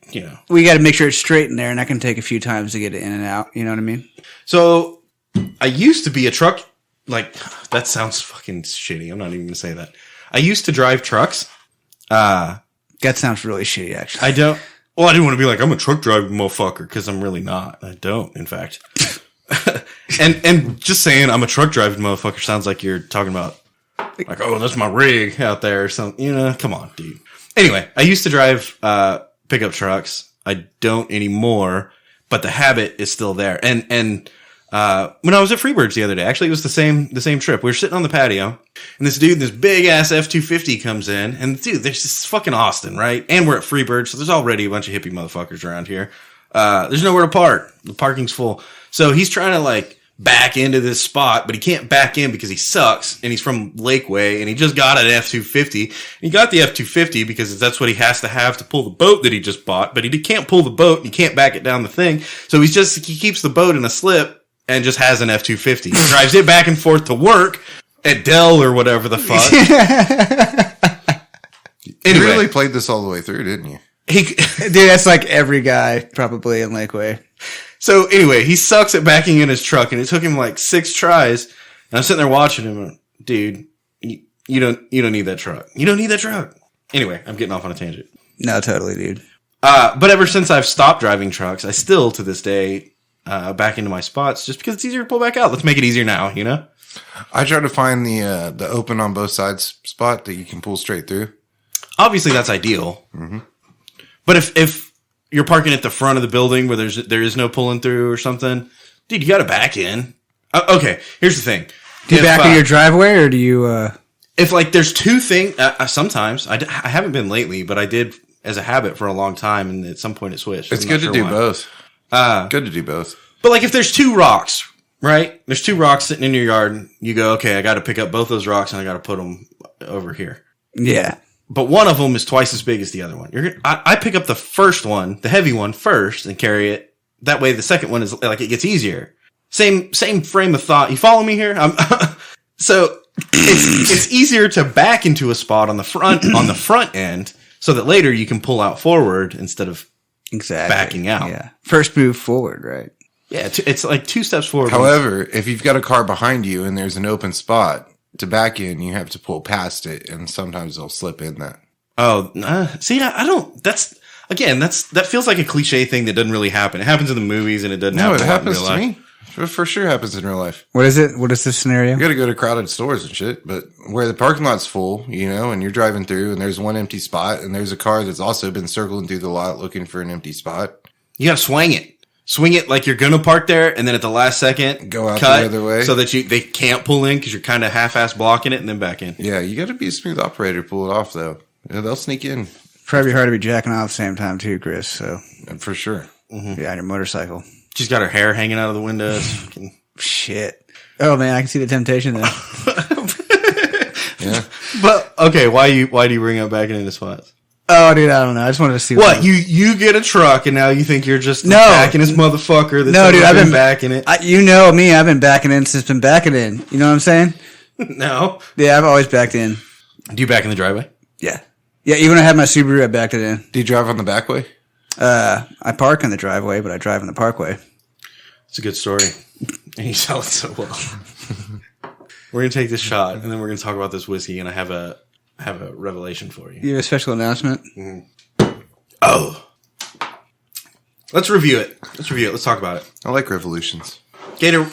we got to make sure it's straight in there, and that can take a few times to get it in and out. You know what I mean? So, I used to be a truck, that sounds fucking shitty. I'm not even going to say that. I used to drive trucks. That sounds really shitty, actually. I didn't want to be like, I'm a truck driving motherfucker, because I'm really not. I don't, in fact. and just saying I'm a truck driving motherfucker sounds like you're talking about, like, oh, that's my rig out there or something. Come on, dude. Anyway, I used to drive pickup trucks. I don't anymore, but the habit is still there. And when I was at Freebirds the other day, actually it was the same trip. We were sitting on the patio, and this dude, this big ass F-250 comes in, and dude, there's this fucking Austin, right? And we're at Freebirds, so there's already a bunch of hippie motherfuckers around here. There's nowhere to park. The parking's full. So he's trying to back into this spot, but he can't back in because he sucks, and he's from Lakeway, and he just got an F-250. He got the F-250 because that's what he has to have to pull the boat that he just bought, but he can't pull the boat, and he can't back it down the thing. So he keeps the boat in a slip and just has an F-250. He drives it back and forth to work at Dell or whatever the fuck. Anyway, You really played this all the way through, didn't you? Dude, that's like every guy probably in Lakeway. So anyway, he sucks at backing in his truck, and it took him like 6 tries. And I'm sitting there watching him, and, dude, you don't need that truck. You don't need that truck. Anyway, I'm getting off on a tangent. No, totally, dude. But ever since I've stopped driving trucks, I still to this day back into my spots just because it's easier to pull back out. Let's make it easier now, you know. I try to find the open on both sides spot that you can pull straight through. Obviously, that's ideal. Mm-hmm. But if you're parking at the front of the building where there is no pulling through or something, dude, you got to back in. Okay, here's the thing. Do you back in your driveway or do you... If like there's two things, sometimes I haven't been lately, but I did as a habit for a long time, and at some point it switched. It's good to do both. Good to do both. But like if there's 2 rocks, right? There's 2 rocks sitting in your yard, and you go, okay, I got to pick up both those rocks and I got to put them over here. Yeah. But one of them is twice as big as the other one. I pick up the first one, the heavy one first, and carry it. That way, the second one is like it gets easier. Same frame of thought. You follow me here? So it's easier to back into a spot on the front end, so that later you can pull out forward instead of backing out. Yeah. First move forward, right? Yeah, it's like 2 steps forward. However, if you've got a car behind you and there's an open spot to back in, you have to pull past it, and sometimes they'll slip in that. Oh, see, I don't. That feels like a cliche thing that doesn't really happen. It happens in the movies, and it doesn't. No, happen it happens in real to life. me. For sure happens in real life. What is it? What is this scenario? You got to go to crowded stores and shit, but where the parking lot's full, you know, and you're driving through and there's one empty spot and there's a car that's also been circling through the lot looking for an empty spot. You got to swing it like you're going to park there, and then at the last second, Go out cut the other way. so that they can't pull in because you're kind of half-ass blocking it and then back in. Yeah, you got to be a smooth operator to pull it off, though. Yeah, they'll sneak in. Probably hard to be jacking off at the same time, too, Chris. So, For sure. yeah, on your motorcycle. She's got her hair hanging out of the window. Shit. Oh, man, I can see the temptation then. Yeah. But, okay, why do you bring up backing into spots? Oh, dude, I don't know. I just wanted to see What? You get a truck, and now you think you're just No. backing this motherfucker that's dude, I've been backing it. you know me. I've been backing in since been backing in. You know what I'm saying? No. Yeah, I've always backed in. Do you back in the driveway? Yeah. Yeah, even when I had my Subaru, I backed it in. Do you drive on the back way? I park in the driveway, but I drive in the parkway. It's a good story. And you tell it so well. We're going to take this shot, and then we're going to talk about this whiskey, and I have a revelation for you. You have a special announcement? Oh. Let's review it. Let's talk about it. I like revolutions. Gator,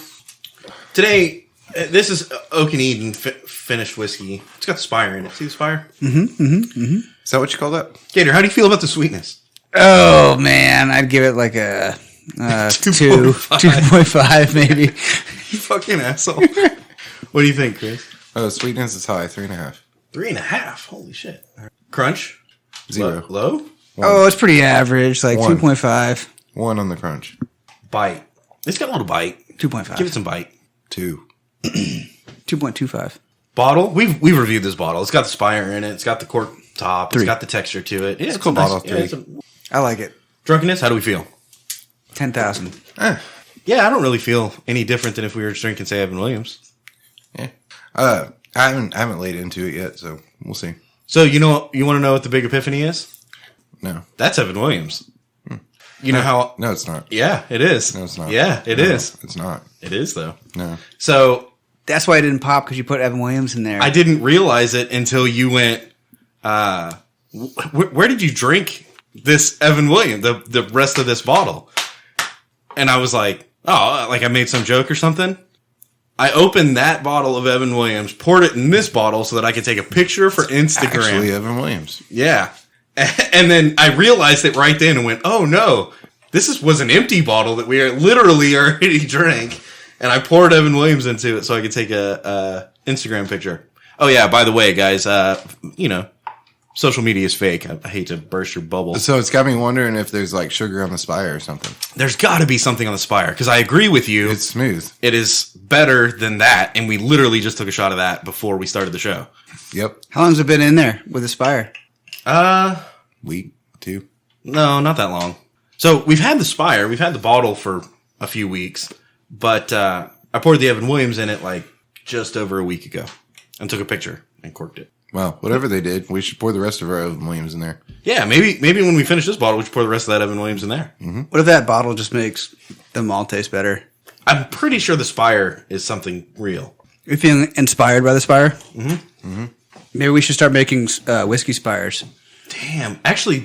today, this is Oak and Eden finished whiskey. It's got the Spire in it. See the Spire? Is that what you call that? Gator, how do you feel about the sweetness? Oh, man. I'd give it like a 2.5 maybe. You fucking asshole. What do you think, Chris? Oh, sweetness is high, 3.5. 3.5. Holy shit. Crunch? 0. Low? Oh, it's pretty average, like 1. 2.5. 1 on the crunch. Bite. It's got a little bite. 2.5. Give it some bite. 2. 2.25. Bottle. We've reviewed this bottle. It's got the Spire in it. It's got the cork top. 3. It's got the texture to it. Yeah, it's a cool bottle. 3. I like it. Drunkenness. How do we feel? 10,000. Yeah, I don't really feel any different than if we were just drinking, say, Evan Williams. Yeah. I haven't laid into it yet, so we'll see. So you want to know what the big epiphany is? No. That's Evan Williams. You know how? No, it's not. Yeah, it is. No, it's not. Yeah, it is. It's not. It is though. No. So That's why it didn't pop, because you put Evan Williams in there. I didn't realize it until you went. Where did you drink this Evan Williams? The rest of this bottle, and I was like, oh, like I made some joke or something. I opened that bottle of Evan Williams, poured it in this bottle so that I could take a picture for Instagram. Actually, Evan Williams. Yeah. And then I realized it right then and went, oh no, this was an empty bottle that we literally already drank. And I poured Evan Williams into it so I could take a Instagram picture. Oh yeah, by the way, guys, social media is fake. I hate to burst your bubble. So it's got me wondering if there's like sugar on the Spire or something. There's got to be something on the Spire because I agree with you. It's smooth. It is better than that. And we literally just took a shot of that before we started the show. Yep. How long's it been in there with Aspire? Week, 2. No, not that long. So we've had the Spire, we've had the bottle for a few weeks, but I poured the Evan Williams in it like just over a week ago and took a picture and corked it. Well, whatever they did, we should pour the rest of our Evan Williams in there. Yeah, maybe when we finish this bottle, we should pour the rest of that Evan Williams in there. What if that bottle just makes the malt taste better? I'm pretty sure the Spire is something real. You feeling inspired by the Spire? Maybe we should start making whiskey Spires. Damn. Actually,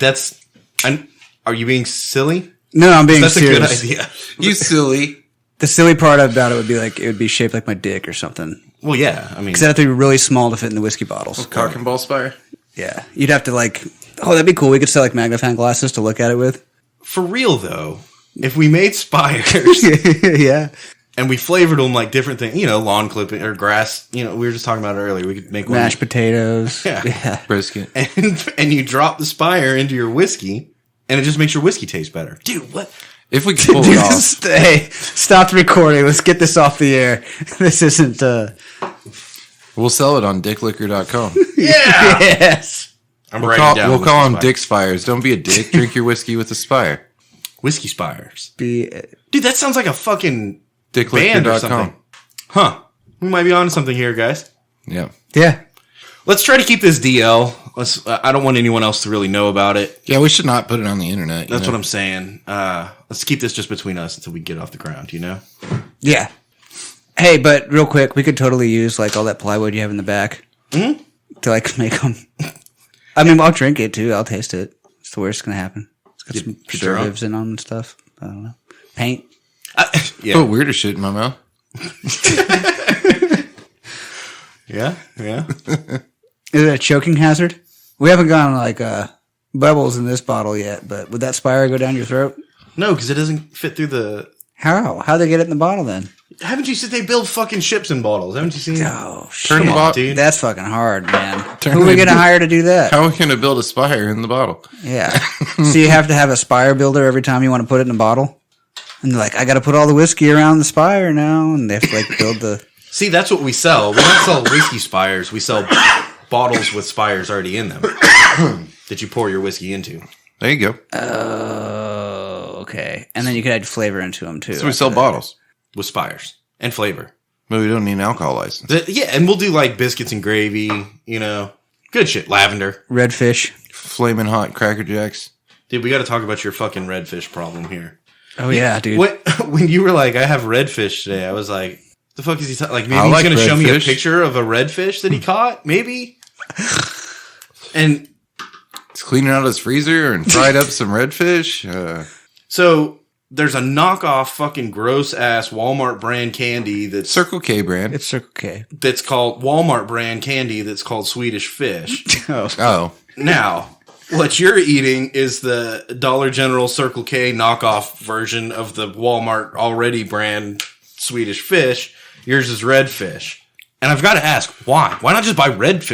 are you being silly? No, I'm being That's serious. a good idea. You silly. The silly part about it would be like it would be shaped like my dick or something. Well, yeah. I mean, Because it'd have to be really small to fit in the whiskey bottles. Cock and ball spire. Yeah, you'd have to that'd be cool. We could sell like magnifying glasses to look at it with. for real though, if we made Spires Yeah. and we flavored them like different things, lawn clipping or grass, we were just talking about it earlier. We could make one. Mashed potatoes. Yeah. Brisket. And you drop the Spire into your whiskey, and it just makes your whiskey taste better. Dude, what? If we could pull it off. Hey, stop the recording. Let's get this off the air. This isn't. We'll sell it on dickliquor.com. Yeah! Yes. I'm We'll writing call, down we'll whiskey call them Spires. Dick Spires. Don't be a dick. Drink your whiskey with a Spire. Whiskey Spires. Be Dude, that sounds like a fucking band or Dickliquor.com. something. Huh. We might be on to something here, guys. Yeah. yeah. Let's try to keep this DL. I don't want anyone else to really know about it. Yeah, we should not put it on the internet. That's what I'm saying. Let's keep this just between us until we get off the ground, Yeah. Hey, but real quick, we could totally use all that plywood you have in the back to make them. I mean, I'll drink it too. I'll taste it. It's the worst gonna happen. It's got some preservatives in them and stuff. I don't know. Paint. Yeah. Put weirder shit in my mouth. Yeah. Is it a choking hazard? We haven't gone bubbles in this bottle yet, but would that Spire go down your throat? No, because it doesn't fit through the... How? How'd they get it in the bottle then? Haven't you seen they build fucking ships in bottles? Haven't you seen? Oh, shit. Turn the on, bottle. dude. That's fucking hard, man. Turn Who are we it- going to hire to do that? How are we going to build a Spire in the bottle? Yeah. So you have to have a Spire builder every time you want to put it in a bottle? And they're like, I got to put all the whiskey around the Spire now. And they have to build the... See, that's what we sell. We don't sell whiskey Spires. We sell bottles with Spires already in them that you pour your whiskey into. There you go. Oh, okay. And then you could add flavor into them too. So we sell bottles. With Spires and flavor. But we don't need an alcohol license. Yeah, and we'll do biscuits and gravy, Good shit. Lavender. Redfish. Flaming hot Cracker Jacks. Dude, we got to talk about your fucking redfish problem here. Oh, yeah, dude. When you were like, I have redfish today, I was like, the fuck is he talking? Maybe I he's like going to show me a redfish. picture of a redfish that he caught? Maybe? And He's cleaning out his freezer and fried up some redfish. so there's a knockoff fucking gross ass Walmart brand candy Circle K brand. It's Circle K. that's called Walmart brand candy that's called Swedish Fish. Oh. Now, what you're eating is the Dollar General Circle K knockoff version of the Walmart already brand Swedish Fish. Yours is red fish. And I've got to ask, why? Why not just buy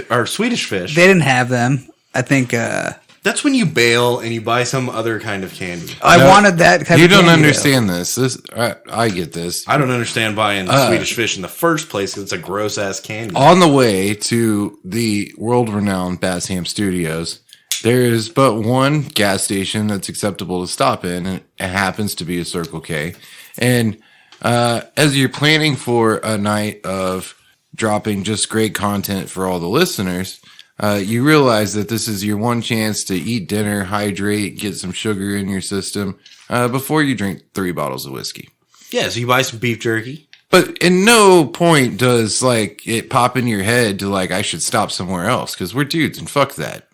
or Swedish Fish? They didn't have them. I think That's when you bail and you buy some other kind of candy. I wanted that kind You of don't candy, understand this. I get this. I don't understand buying Swedish Fish in the first place because it's a gross ass candy. On the way to the world-renowned Bass Ham Studios, there is but one gas station that's acceptable to stop in, and it happens to be a Circle K. And as you're planning for a night of dropping just great content for all the listeners, you realize that this is your one chance to eat dinner, hydrate, get some sugar in your system before you drink 3 bottles of whiskey. Yeah, so you buy some beef jerky. But in no point does it pop in your head to I should stop somewhere else because we're dudes and fuck that.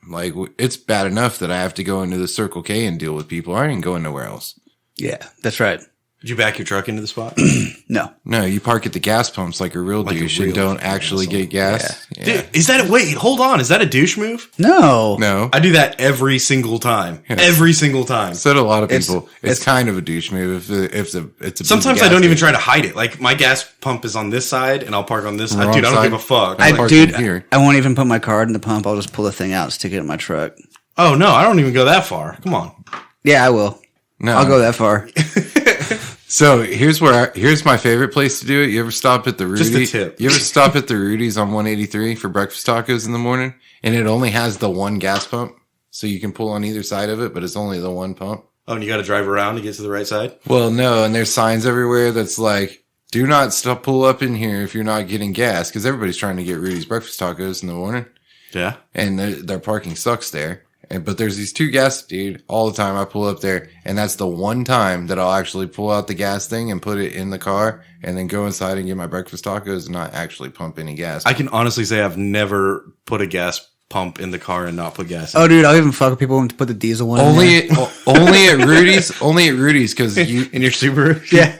It's bad enough that I have to go into the Circle K and deal with people. I ain't going nowhere else. Yeah, that's right. Did you back your truck into the spot? No. No, you park at the gas pumps like a real douche and don't actually get gas. Yeah. Dude, is that wait, hold on. Is that a douche move? No. No. I do that every single time. Every single time. Said a lot of It's- people. It's kind of a douche move if it's a Sometimes busy I don't gas even station. try to hide it. Like my gas pump is on this side and I'll park on this side. Wrong Dude, I don't side. give a fuck. I- park Dude, in here. I won't even put my card in the pump. I'll just pull the thing out and stick it in my truck. Oh no, I don't even go that far. Come on. Yeah, I will. No. I'll go that far. So here's my favorite place to do it. You ever stop at the Rudy? Just a tip. You ever stop at the Rudy's on 183 for breakfast tacos in the morning, and it only has the one gas pump, so you can pull on either side of it, but it's only the one pump. Oh, and you got to drive around to get to the right side? Well, no, and there's signs everywhere that's like, do not pull up in here if you're not getting gas, because everybody's trying to get Rudy's breakfast tacos in the morning. Yeah. And their parking sucks there. But there's these 2 gas, dude, all the time I pull up there. And that's the one time that I'll actually pull out the gas thing and put it in the car and then go inside and get my breakfast tacos and not actually pump any gas. I can honestly say I've never put a gas pump in the car and not put gas in. Oh, dude, I'll even fuck with people and put the diesel one only in there. only at Rudy's. Only at Rudy's because you In your Subaru? Yeah.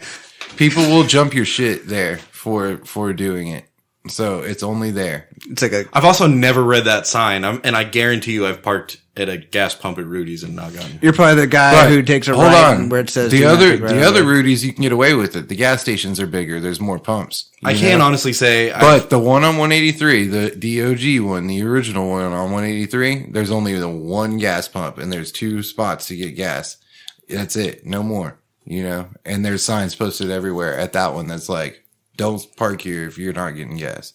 people will jump your shit there for doing it. So it's only there. It's like a... I've also never read that sign, and I guarantee you I've parked at a gas pump at Rudy's and not gotten. You're probably the guy But who takes a hold right on. where it says... the do not other take right the other away. Rudy's you can get away with it. The gas stations are bigger. There's more pumps. I you can know? honestly say, But the one on 183, the OG one, the original one on 183, there's only the one gas pump and there's 2 spots to get gas. That's it. No more, you know, and there's signs posted everywhere at that one. That's like, don't park here if you're not getting gas.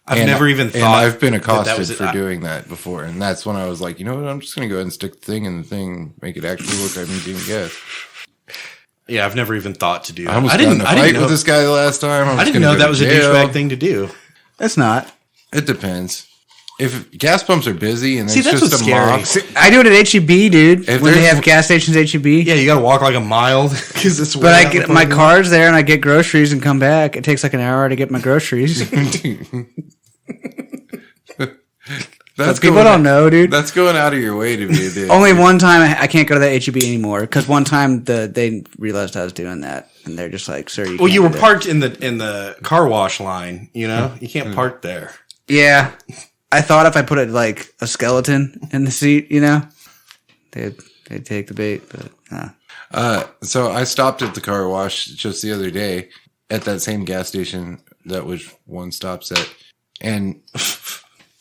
I've never even And thought I've been that accosted was it. for doing that before. And that's when I was like, you know what? I'm just going to go ahead and stick the thing in the thing, make it actually look like I'm getting gas. Yeah, I've never even thought to do that. I almost I got in didn't a fight know, with this guy the last time. I didn't know that was a douchebag thing to do. It's not. It depends. If gas pumps are busy and See, it's that's just what's a scary. mock, I do it at HEB, dude. If When they there's- have gas stations at HEB. Yeah, you got to walk like a mile because it's. But I get my car's there and I get groceries and come back. It takes like an hour to get my groceries. that's People going- don't know, dude. That's going out of your way to be a dick. Only one time I can't go to that HEB anymore because one time they realized I was doing that and they're just like, "Sir, you." Well, can't you were do that." parked in the car wash line. You know, you can't park there. Yeah, I thought if I put like a skeleton in the seat, you know, they'd take the bait, but nah. So I stopped at the car wash just the other day at that same gas station that was one stop set, and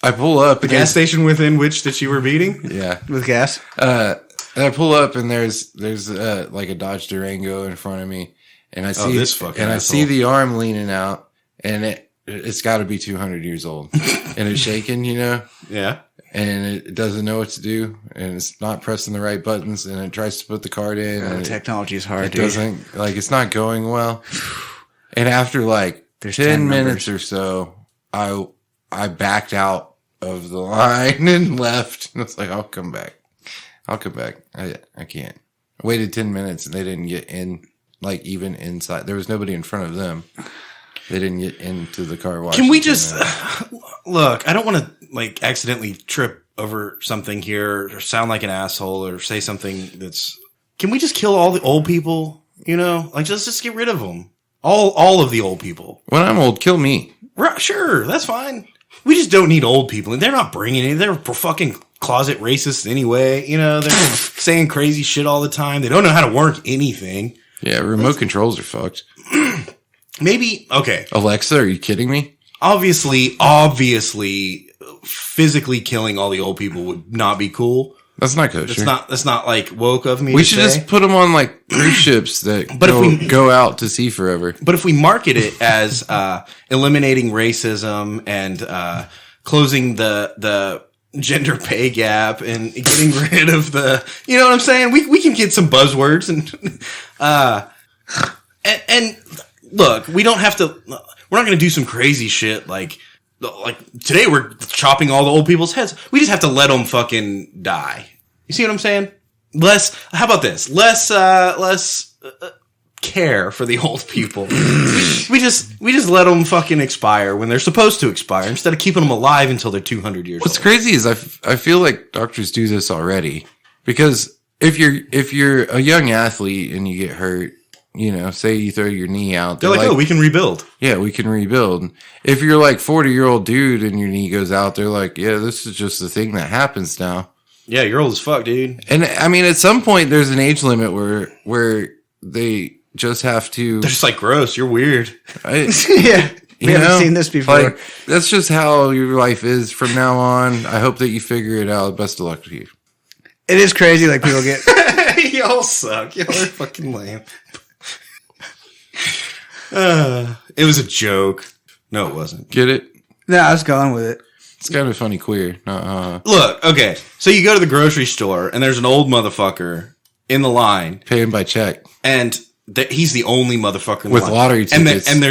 I pull up. The gas station within which that you were beating. Yeah. With gas. And I pull up and there's like a Dodge Durango in front of me, and I see this fucking I asshole. see the arm leaning out, and it's got to be 200 years old, and it's shaking, you know, Yeah. and it doesn't know what to do, and it's not pressing the right buttons, and it tries to put the card in, and Technology is hard, it dude. doesn't, like, it's not going well. And after like There's 10 10 minutes or so, I backed out of the line and left. And it's like, I'll come back. I can't. I waited 10 minutes and they didn't get in, like, even inside. There was nobody in front of them. They didn't get into the car wash. Can we in 10 just minutes. look? I don't want to like accidentally trip over something here or sound like an asshole or say something that's. Can we just kill all the old people? You know, like just get rid of them. All of the old people. When I'm old, kill me. Right, sure, that's fine. We just don't need old people, and they're not bringing it. They're fucking closet racists anyway. You know, they're saying crazy shit all the time. They don't know how to work anything. Yeah, remote controls are fucked. Maybe okay. Alexa, are you kidding me? Obviously, physically killing all the old people would not be cool. That's not kosher. That's not like woke of me. We to should say. just put them on like cruise ships that But if we- go out to sea forever. But if we market it as eliminating racism and closing the gender pay gap and getting rid of the, you know what I'm saying? We can get some buzzwords and look, we don't have to. We're not going to do some crazy shit like today. We're chopping all the old people's heads. We just have to let them fucking die. You see what I'm saying? How about this? Less care for the old people. we just let them fucking expire when they're supposed to expire instead of keeping them alive until they're 200 years What's old. crazy is I feel like doctors do this already, because if you're a young athlete and you get hurt, you know, say you throw your knee out, They're like, oh, we can rebuild. yeah, we can rebuild. If you're like 40-year-old dude and your knee goes out, they're like, yeah, this is just the thing that happens now. Yeah, you're old as fuck, dude. And I mean, at some point there's an age limit where they just have to. They're just like, gross, you're weird. Yeah. We You haven't know, seen this before. Like, that's just how your life is from now on. I hope that you figure it out. Best of luck to you. It is crazy, like people get. Y'all suck. Y'all are fucking lame. It was a joke. No, it wasn't. Get it? No, I was going with it. It's kind of funny queer. Look, okay. So you go to the grocery store and there's an old motherfucker in the line, Paying by check. and he's the only motherfucker in the With line. lottery And tickets. and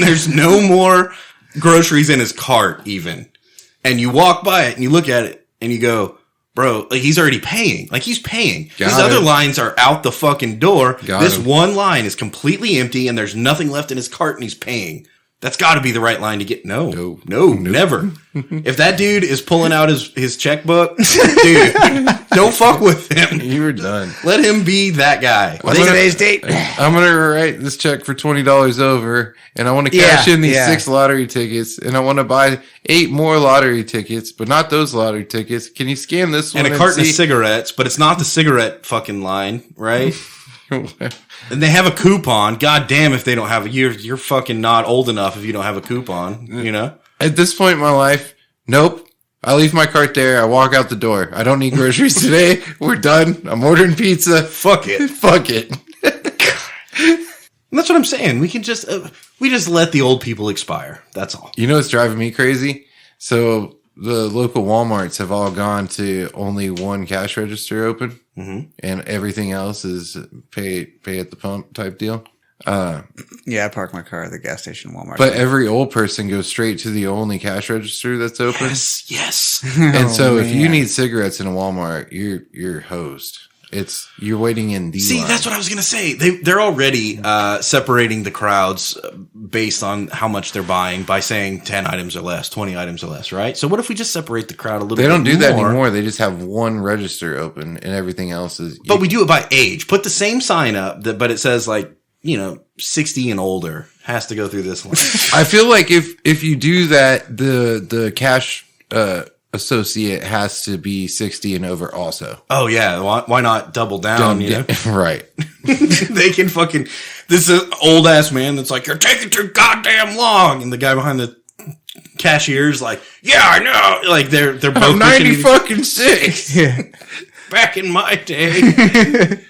there's no more groceries in his cart even. and you walk by it and you look at it and you go, bro, like he's already paying. Like he's paying. These other lines are out the fucking door. This one line is completely empty and there's nothing left in his cart and he's paying. That's got to be the right line to get. No, never. If that dude is pulling out his checkbook, dude, don't fuck with him. You were done. Let him be that guy. What's today's date? I'm going to write this check for $20 over, and I want to cash in these 6 lottery tickets, and I want to buy 8 more lottery tickets, but not those lottery tickets. Can you scan this one? And a carton of cigarettes, but it's not the cigarette fucking line, right? And they have a coupon. God damn if they don't have you're fucking not old enough if you don't have a coupon, you know? At this point in my life, nope. I leave my cart there. I walk out the door. I don't need groceries today. We're done. I'm ordering pizza. Fuck it. Fuck it. That's what I'm saying. We can just we just let the old people expire. That's all. You know what's driving me crazy? So the local Walmarts have all gone to only one cash register open, and everything else is pay at the pump type deal. Yeah, I park my car at the gas station, Walmart. But every old person goes straight to the only cash register that's open. Yes. And so if you need cigarettes in a Walmart, you're hosed. You're waiting in the line. That's what I was gonna say. They're already separating the crowds based on how much they're buying by saying 10 items or less, 20 items or less, right? So what if we just separate the crowd a little bit? They don't do more? that anymore. They just have one register open and everything else is. But we do it by age. Put the same sign up, but it says 60 and older has to go through this line. I feel like if you do that, the cash associate has to be 60 and over also. Oh yeah, why not double down? Right. They can fucking. This is an old ass man that's like, you're taking too goddamn long, and the guy behind the cashier's like, yeah, I know. Like they're both I'm 90 fucking 6. Yeah. Back in my day.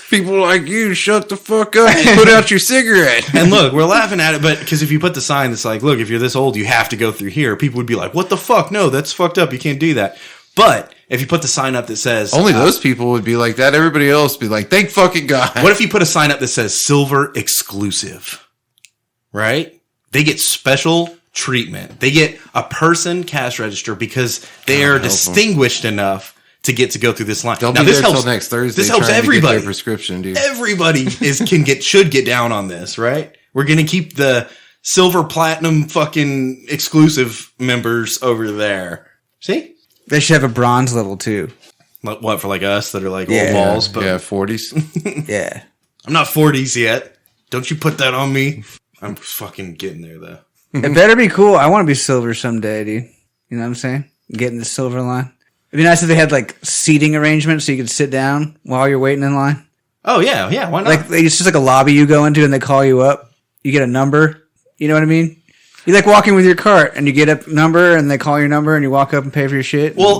People like you, shut the fuck up and put out your cigarette. And look, we're laughing at it, but because if you put the sign that's like, look, if you're this old, you have to go through here, people would be like, what the fuck? No, that's fucked up. You can't do that. But if you put the sign up that says... Only those people would be like that. Everybody else would be like, thank fucking God. What if you put a sign up that says silver exclusive? Right? They get special treatment. They get a person cash register because they are distinguished enough to get to go through this line. They'll be there till next Thursday. This helps everybody. To get their prescription, dude. Everybody should get down on this, right? We're gonna keep the silver, platinum, fucking exclusive members over there. See? They should have a bronze level too. What for us that are like old balls? But 40s. Yeah. I'm not 40s yet. Don't you put that on me? I'm fucking getting there though. It better be cool. I want to be silver someday, dude. You know what I'm saying? Getting the silver line. It'd be nice if they had seating arrangements so you could sit down while you're waiting in line. Oh yeah, why not? It's just a lobby you go into and they call you up. You get a number. You know what I mean? You're walking with your cart and you get a number and they call your number and you walk up and pay for your shit. Well,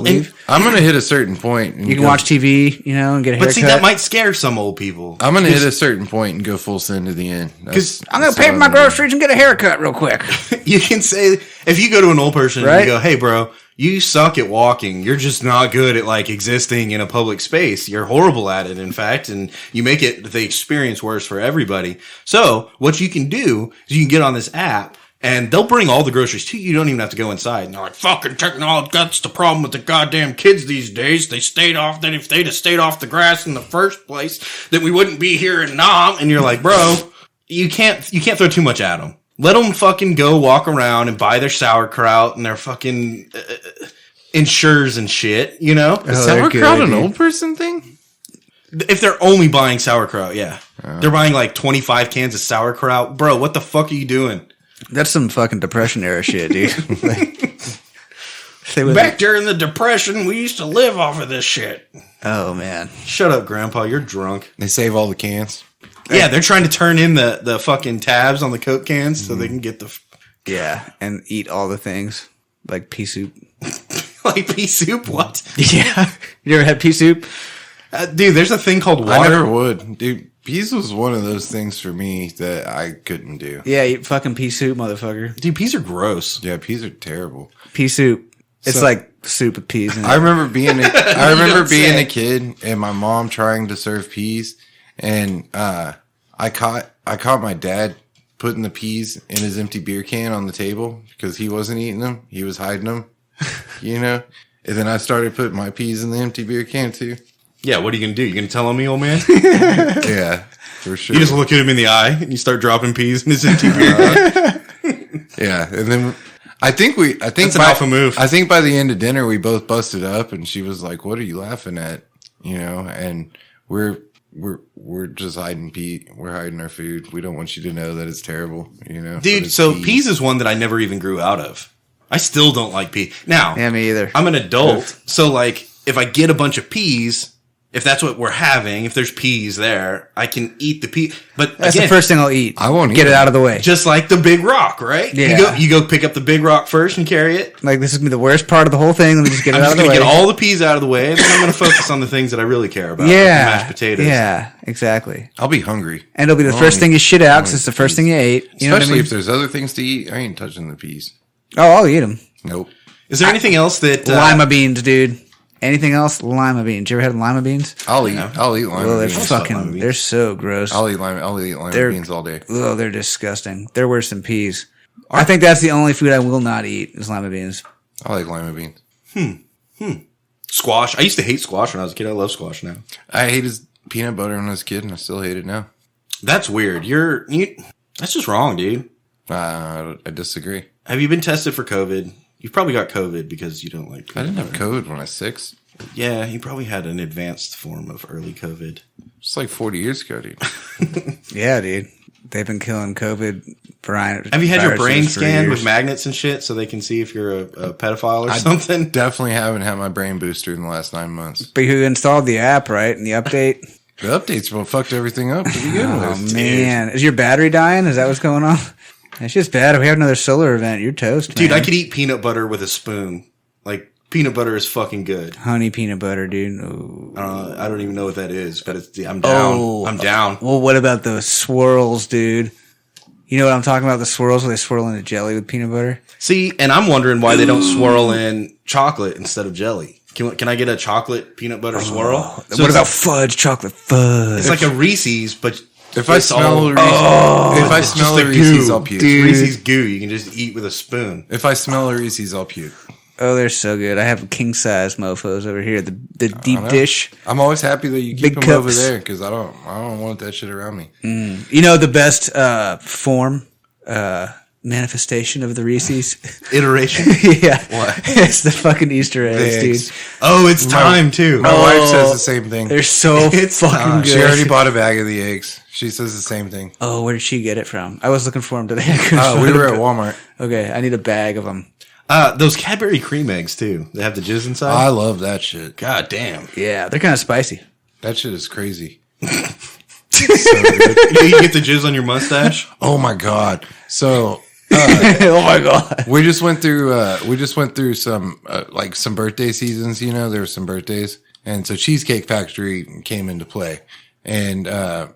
I'm going to hit a certain point. And you can watch TV, and get a haircut. But see, that might scare some old people. I'm going to hit a certain point and go full send to the end. Because I'm going to pay for my groceries and get a haircut real quick. You can say, if you go to an old person and you go, hey bro, you suck at walking. You're just not good at existing in a public space. You're horrible at it, in fact, and you make the experience worse for everybody. So what you can do is you can get on this app and they'll bring all the groceries to you. You don't even have to go inside. And they're like, fucking technology, that's the problem with the goddamn kids these days. They stayed off, then if they'd have stayed off the grass in the first place, then we wouldn't be here in Nam. And you're like, bro, you can't throw too much at them. Let them fucking go walk around and buy their sauerkraut and their fucking insures and shit, Is sauerkraut an old person thing? If they're only buying sauerkraut, yeah. They're buying 25 cans of sauerkraut. Bro, what the fuck are you doing? That's some fucking Depression era shit, dude. Back during the Depression, we used to live off of this shit. Oh, man. Shut up, Grandpa. You're drunk. They save all the cans. Yeah, they're trying to turn in the fucking tabs on the Coke cans so they can get the... Yeah, and eat all the things. Like pea soup. Like pea soup? What? Yeah. You ever had pea soup? Dude, there's a thing called water. I never would. Dude, peas was one of those things for me that I couldn't do. Yeah, eat fucking pea soup, motherfucker. Dude, peas are gross. Yeah, peas are terrible. Pea soup. It's like soup with peas in it. I remember being a kid and my mom trying to serve peas, and I caught my dad putting the peas in his empty beer can on the table because he wasn't eating them. He was hiding them. you know? And then I started putting my peas in the empty beer can too. Yeah, what are you going to do? You going to tell on me, old man? Yeah, for sure. You just look at him in the eye and you start dropping peas in his empty beer. Yeah, and then I think That's an alpha move. I think by the end of dinner we both busted up, and she was like, "What are you laughing at?" You know, and we're just hiding pea. We're hiding our food. We don't want you to know that it's terrible. You know, Dude, so peas is one that I never even grew out of. I still don't like peas. Now, Yeah, me either. I'm an adult, so like if I get a bunch of peas, if that's what we're having, if there's peas there, I can eat the pea. But That's again, the first thing I'll eat. I won't get eat it it. out of the way. just like the big rock, right? Yeah. You go pick up the big rock first and carry it. Like, this is gonna be the worst part of the whole thing. Let me just get it I'm out just of the going way. to get all the peas out of the way, and then I'm going to focus on the things that I really care about. Like the yeah, mashed potatoes. yeah, exactly. I'll be hungry, And it'll be the Oh, first thing you shit out oh, because it's the first thing you ate. You know what I especially mean? if there's other things to eat. I ain't touching the peas. Oh, I'll eat them. Nope. Is there anything else that Lima beans, dude. Anything else? Lima beans. You ever had lima beans? I'll eat lima Oh, they're beans. lima fucking. beans. They're so gross. I'll eat lima They're- beans all day. Oh, they're disgusting. They're worse than peas. I think that's the only food I will not eat is lima beans. I like lima beans. squash? I used to hate squash when I was a kid. I love squash now. I hated peanut butter when I was a kid, and I still hate it now. That's weird. That's just wrong, dude. I disagree. Have you been tested for COVID? You've probably got COVID because you don't like I peanut didn't have butter. COVID when I was 6. Yeah, you probably had an advanced form of early COVID. It's like 40 years ago, dude. Yeah, dude. They've been killing COVID. Have you had your brain viruses for scanned years. with magnets and shit so they can see if you're a pedophile or something? Definitely haven't had my brain booster in the last 9 months. But you installed the app, right? And the update. The updates will fucked everything up to begin Oh with. man, is your battery dying? Is that what's going on? It's just bad. If we have another solar event, you're toast, Dude, man. I could eat peanut butter with a spoon. Like, peanut butter is fucking good. Honey peanut butter, dude. Ooh. I don't even know what that is, but I'm down. Oh. I'm down. Well, what about those swirls, dude? You know what I'm talking about? The swirls where they swirl into jelly with peanut butter. See, and I'm wondering why they don't swirl in chocolate instead of jelly. Can I get a chocolate peanut butter swirl? So what it's about like, fudge? Chocolate fudge. it's like a Reese's, but If I it's smell all- a Reese's, if I smell just a the Reese's, goo. I'll puke. Dude. Reese's goo you can just eat with a spoon. If I smell a Reese's, I'll puke. Oh, they're so good. I have king size mofos over here. The deep know. dish. I'm always happy that you keep Big them over cups. there because I don't want that shit around me. You know the best manifestation of the Reese's? Iteration. Yeah. What? It's the fucking Easter eggs, Eggs. dude. Oh, it's time too. My wife says the same thing. They're so It's fucking time. good. She already bought a bag of the eggs. She says the same thing. Oh, where did she get it from? I was looking for them today. I couldn't Oh, we find were them. at Walmart. Okay, I need a bag of them. Those Cadbury cream eggs too. They have the jizz inside. I love that shit. God damn. Yeah, they're kind of spicy. That shit is crazy. You get the jizz on your mustache. Oh my god. So Oh my god. we just went through some like some birthday seasons, you know, there were some birthdays. And so Cheesecake Factory came into play. And I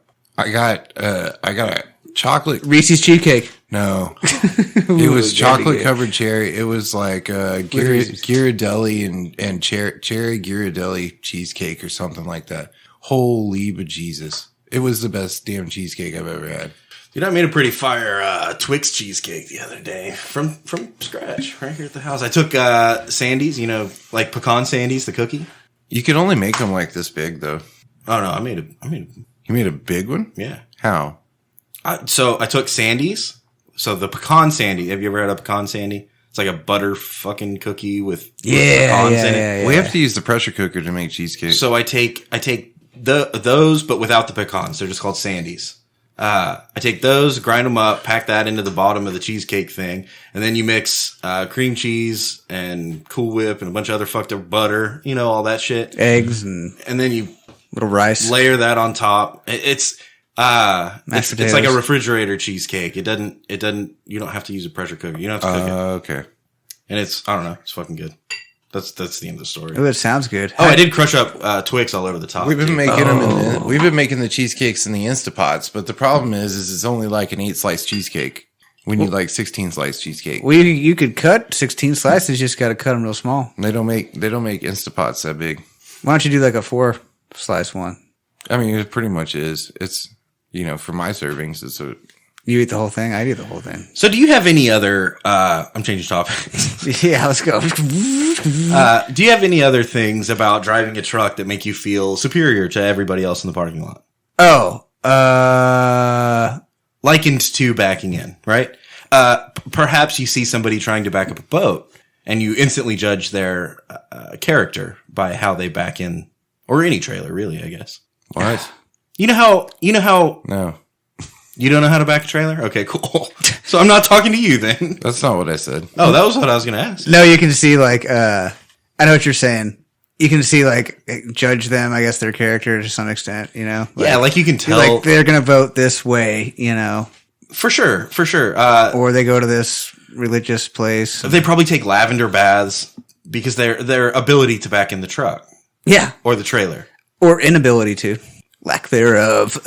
got a chocolate. Reese's cheesecake. No, it was Ooh, chocolate good. covered cherry. It was like Reese's? Ghirardelli and cherry Ghirardelli cheesecake or something like that. Holy bejesus. It was the best damn cheesecake I've ever had. Dude, I made a pretty fire Twix cheesecake the other day from scratch right here at the house. I took Sandy's, you know, like pecan Sandy's, the cookie. You could only make them like this big though. Oh no, I made You made a big one? yeah. How? So I took Sandy's. So the pecan Sandy. Have you ever had a pecan Sandy? It's like a butter fucking cookie with pecans in it. We have to use the pressure cooker to make cheesecake. So I take those, but without the pecans. They're just called Sandies. I take those, grind them up, pack that into the bottom of the cheesecake thing, and then you mix cream cheese and Cool Whip and a bunch of other fucked up butter, you know, all that shit, Eggs and and then you little rice. layer that on top. It's like a potatoes. refrigerator cheesecake. It doesn't. You don't have to use a pressure cooker. You don't have to cook it, Okay. and I don't know. It's fucking good. That's the end of the story. Oh, it sounds good. Oh, I did crush up Twix all over the top. We've been too. making them we've been making the cheesecakes in the Instapots, but the problem is it's only like an 8-slice cheesecake. We need like 16-slice cheesecake. You could cut 16 slices. You just got to cut them real small. They don't make Instapots that big. Why don't you do like a 4-slice one? I mean, it pretty much is. It's, you know, for my servings, You eat the whole thing. I eat the whole thing. So do you have any other, I'm changing topics. Yeah, let's go. Do you have any other things about driving a truck that make you feel superior to everybody else in the parking lot? Oh, Likened to backing in, right? Perhaps you see somebody trying to back up a boat and you instantly judge their character by how they back in, or any trailer, really, I guess. What? You know how No. You don't know how to back a trailer? Okay, cool. So I'm not talking to you then. That's not what I said. Oh, that was what I was going to ask. no, you can see like, I know what you're saying. You can see like judge them, I guess, their character to some extent, you know? Yeah, like you can tell. Like they're going to vote this way, you know? For sure. Or they go to this religious place. They probably take lavender baths because their ability to back in the truck Yeah. or the trailer. Or inability to. Lack thereof.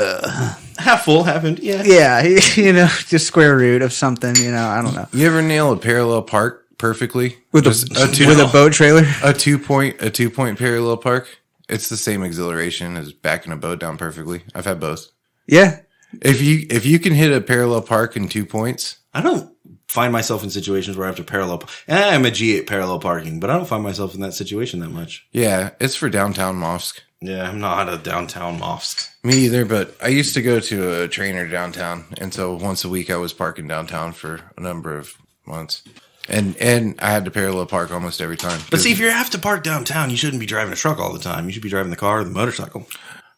Half full, half empty. Yeah. Yeah, you know, just square root of something, you know, I don't know. You ever nail a parallel park perfectly? With a boat trailer? A 2-point parallel park? It's the same exhilaration as backing a boat down perfectly. I've had both. Yeah. If you can hit a parallel park in 2 points, I don't find myself in situations where I have to parallel. I'm a G at parallel parking, but I don't find myself in that situation that much. yeah, it's for downtown mosque. Yeah, I'm not a downtown mosque. Me either, but I used to go to a trainer downtown, and so once a week I was parking downtown for a number of months. And I had to parallel park almost every time. But see, if you have to park downtown, you shouldn't be driving a truck all the time. You should be driving the car or the motorcycle.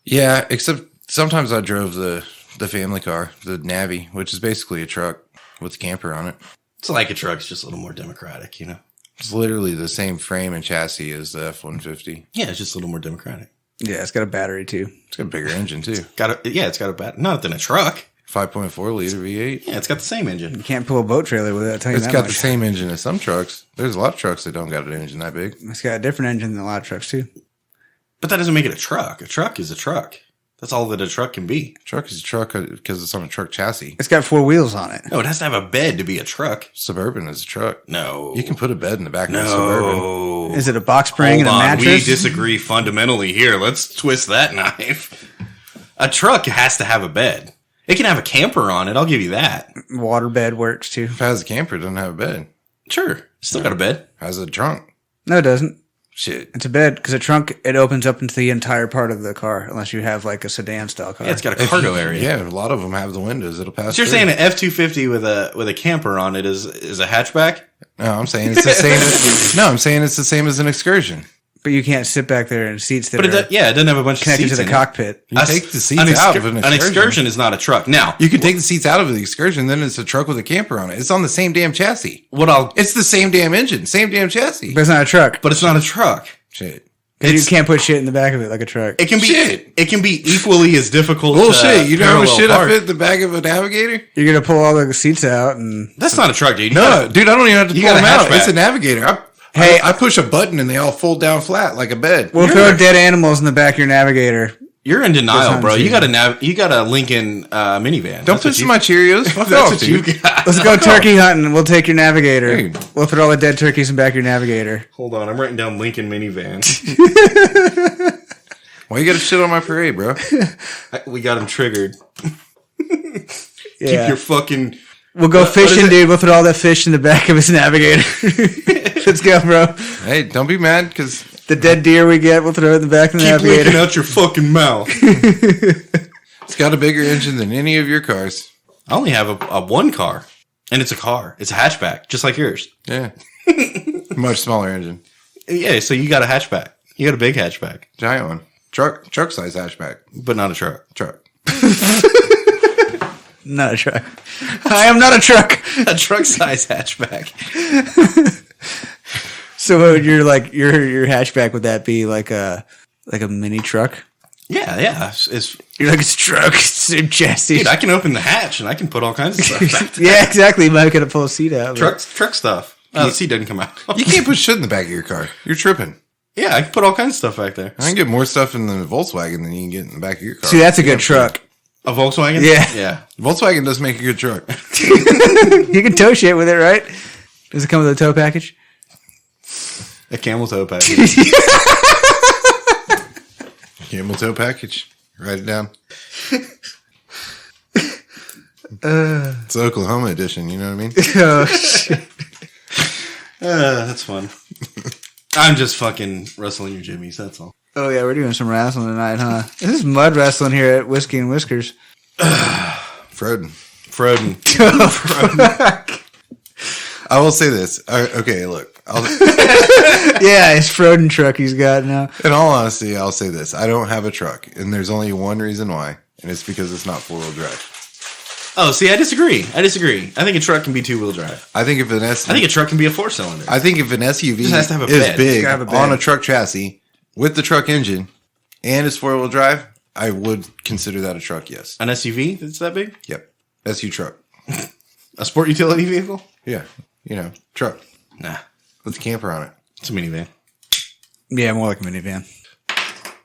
Yeah, except sometimes I drove the family car, the Navi, which is basically a truck with a camper on it. It's like a truck, it's just a little more democratic, you know? It's literally the same frame and chassis as the F-150. Yeah, it's just a little more democratic. Yeah, it's got a battery too. It's got a bigger engine too. It's got a bad, not than a truck. 5.4 liter V8. Yeah, it's got the same engine. You can't pull a boat trailer with it, I'll tell you It's that got much. the same engine as some trucks. There's a lot of trucks that don't got an engine that big. It's got a different engine than a lot of trucks too. But that doesn't make it a truck. A truck is a truck. That's all that a truck can be. Truck is a truck because it's on a truck chassis. It's got 4 wheels on it. No, it has to have a bed to be a truck. Suburban is a truck. No. You can put a bed in the back of a Suburban. No. Is it a box spring and a We mattress? disagree fundamentally here. Let's twist that knife. A truck has to have a bed. It can have a camper on it. I'll give you that. Water bed works too. If it has a camper, it doesn't have a bed. Sure. Still got a bed. Has a trunk. No, it doesn't. Shit. It's a bed because a trunk, it opens up into the entire part of the car unless you have like a sedan style car. Yeah, it's got a cargo area. Yeah, a lot of them have the windows. It'll pass. So you're through. saying an F-250 with a camper on it is a hatchback? No, I'm saying it's the same. I'm saying it's the same as an excursion. But you can't sit back there in seats that But are it doesn't have a bunch of connected seats to the in it. cockpit. You take the seats out of an excursion. An excursion is not a truck. Now, You can take the seats out of the excursion, then it's a truck with a camper on it. It's on the same damn chassis. It's the same damn engine, same damn chassis. But it's not a truck. but it's not a truck. Shit. Because you can't put shit in the back of it like a truck. It can be Shit. It can be equally as difficult. Bullshit. You know how much parallel shit I park. fit in the back of a Navigator? You're going to pull all the seats out and... That's not a truck, dude. No, dude, I don't even have to you pull got them a out. hatchback. It's a Navigator. I push a button and they all fold down flat like a bed. We'll throw dead animals in the back of your Navigator. You're in denial, That's bro. You uncheating. got a Lincoln minivan. Don't piss in my Cheerios. Fuck That's off, what you dude. got. Let's go turkey hunting. We'll take your Navigator. Dude. We'll put all the dead turkeys in the back of your Navigator. Hold on, I'm writing down Lincoln minivan. Why you got to shit on my parade, bro? We got him triggered. Yeah. Keep your fucking. We'll go what is fishing, it? dude. We'll put all that fish in the back of his Navigator. Let's go, bro. Hey, don't be mad because The dead deer we get, we'll throw it in the back of the Keep Navigator. licking out your fucking mouth. it's got a bigger engine than any of your cars. I only have a one car, and it's a car. It's a hatchback, just like yours. Yeah. Much smaller engine. Yeah, so you got a hatchback. You got a big hatchback, Giant one. Truck size hatchback. but not a truck. Truck. Not a truck. I am not a truck. A truck size hatchback. So what would your hatchback, would that be like a mini truck? Yeah. You're like, it's a truck, same chassis. Dude, I can open the hatch and I can put all kinds of stuff back there. Yeah, exactly. You might gotta pull a seat out. but- Truck stuff. Oh, the seat doesn't come out. You can't put shit in the back of your car. You're tripping. Yeah, I can put all kinds of stuff back there. I can get more stuff in the Volkswagen than you can get in the back of your car. See, that's a good truck. A Volkswagen? Yeah. Yeah. Volkswagen does make a good truck. You can tow shit with it, right? Does it come with a tow package? A Camel Tow Package. Camel Tow Package. Write it down. It's the Oklahoma edition. You know what I mean? Oh, shit. That's fun. I'm just fucking wrestling your jimmies. That's all. Oh, yeah, we're doing some wrestling tonight, huh? This is mud wrestling here at Whiskey and Whiskers. Froden. I will say this. Okay, look. Yeah, his Froden truck he's got now. In all honesty, I'll say this. I don't have a truck, and there's only one reason why, and it's because it's not four-wheel drive. Oh, see, I disagree. I think a truck can be two-wheel drive. I think a truck can be a four-cylinder. I think if an SUV Just has to have a is bed. big It's gotta have a on bed. a truck chassis with the truck engine and it's four-wheel drive, I would consider that a truck, yes. An SUV that's that big? Yep. SU truck. A sport utility vehicle? Yeah. Truck. Nah, With a camper on it. it's a minivan. Yeah, more like a minivan.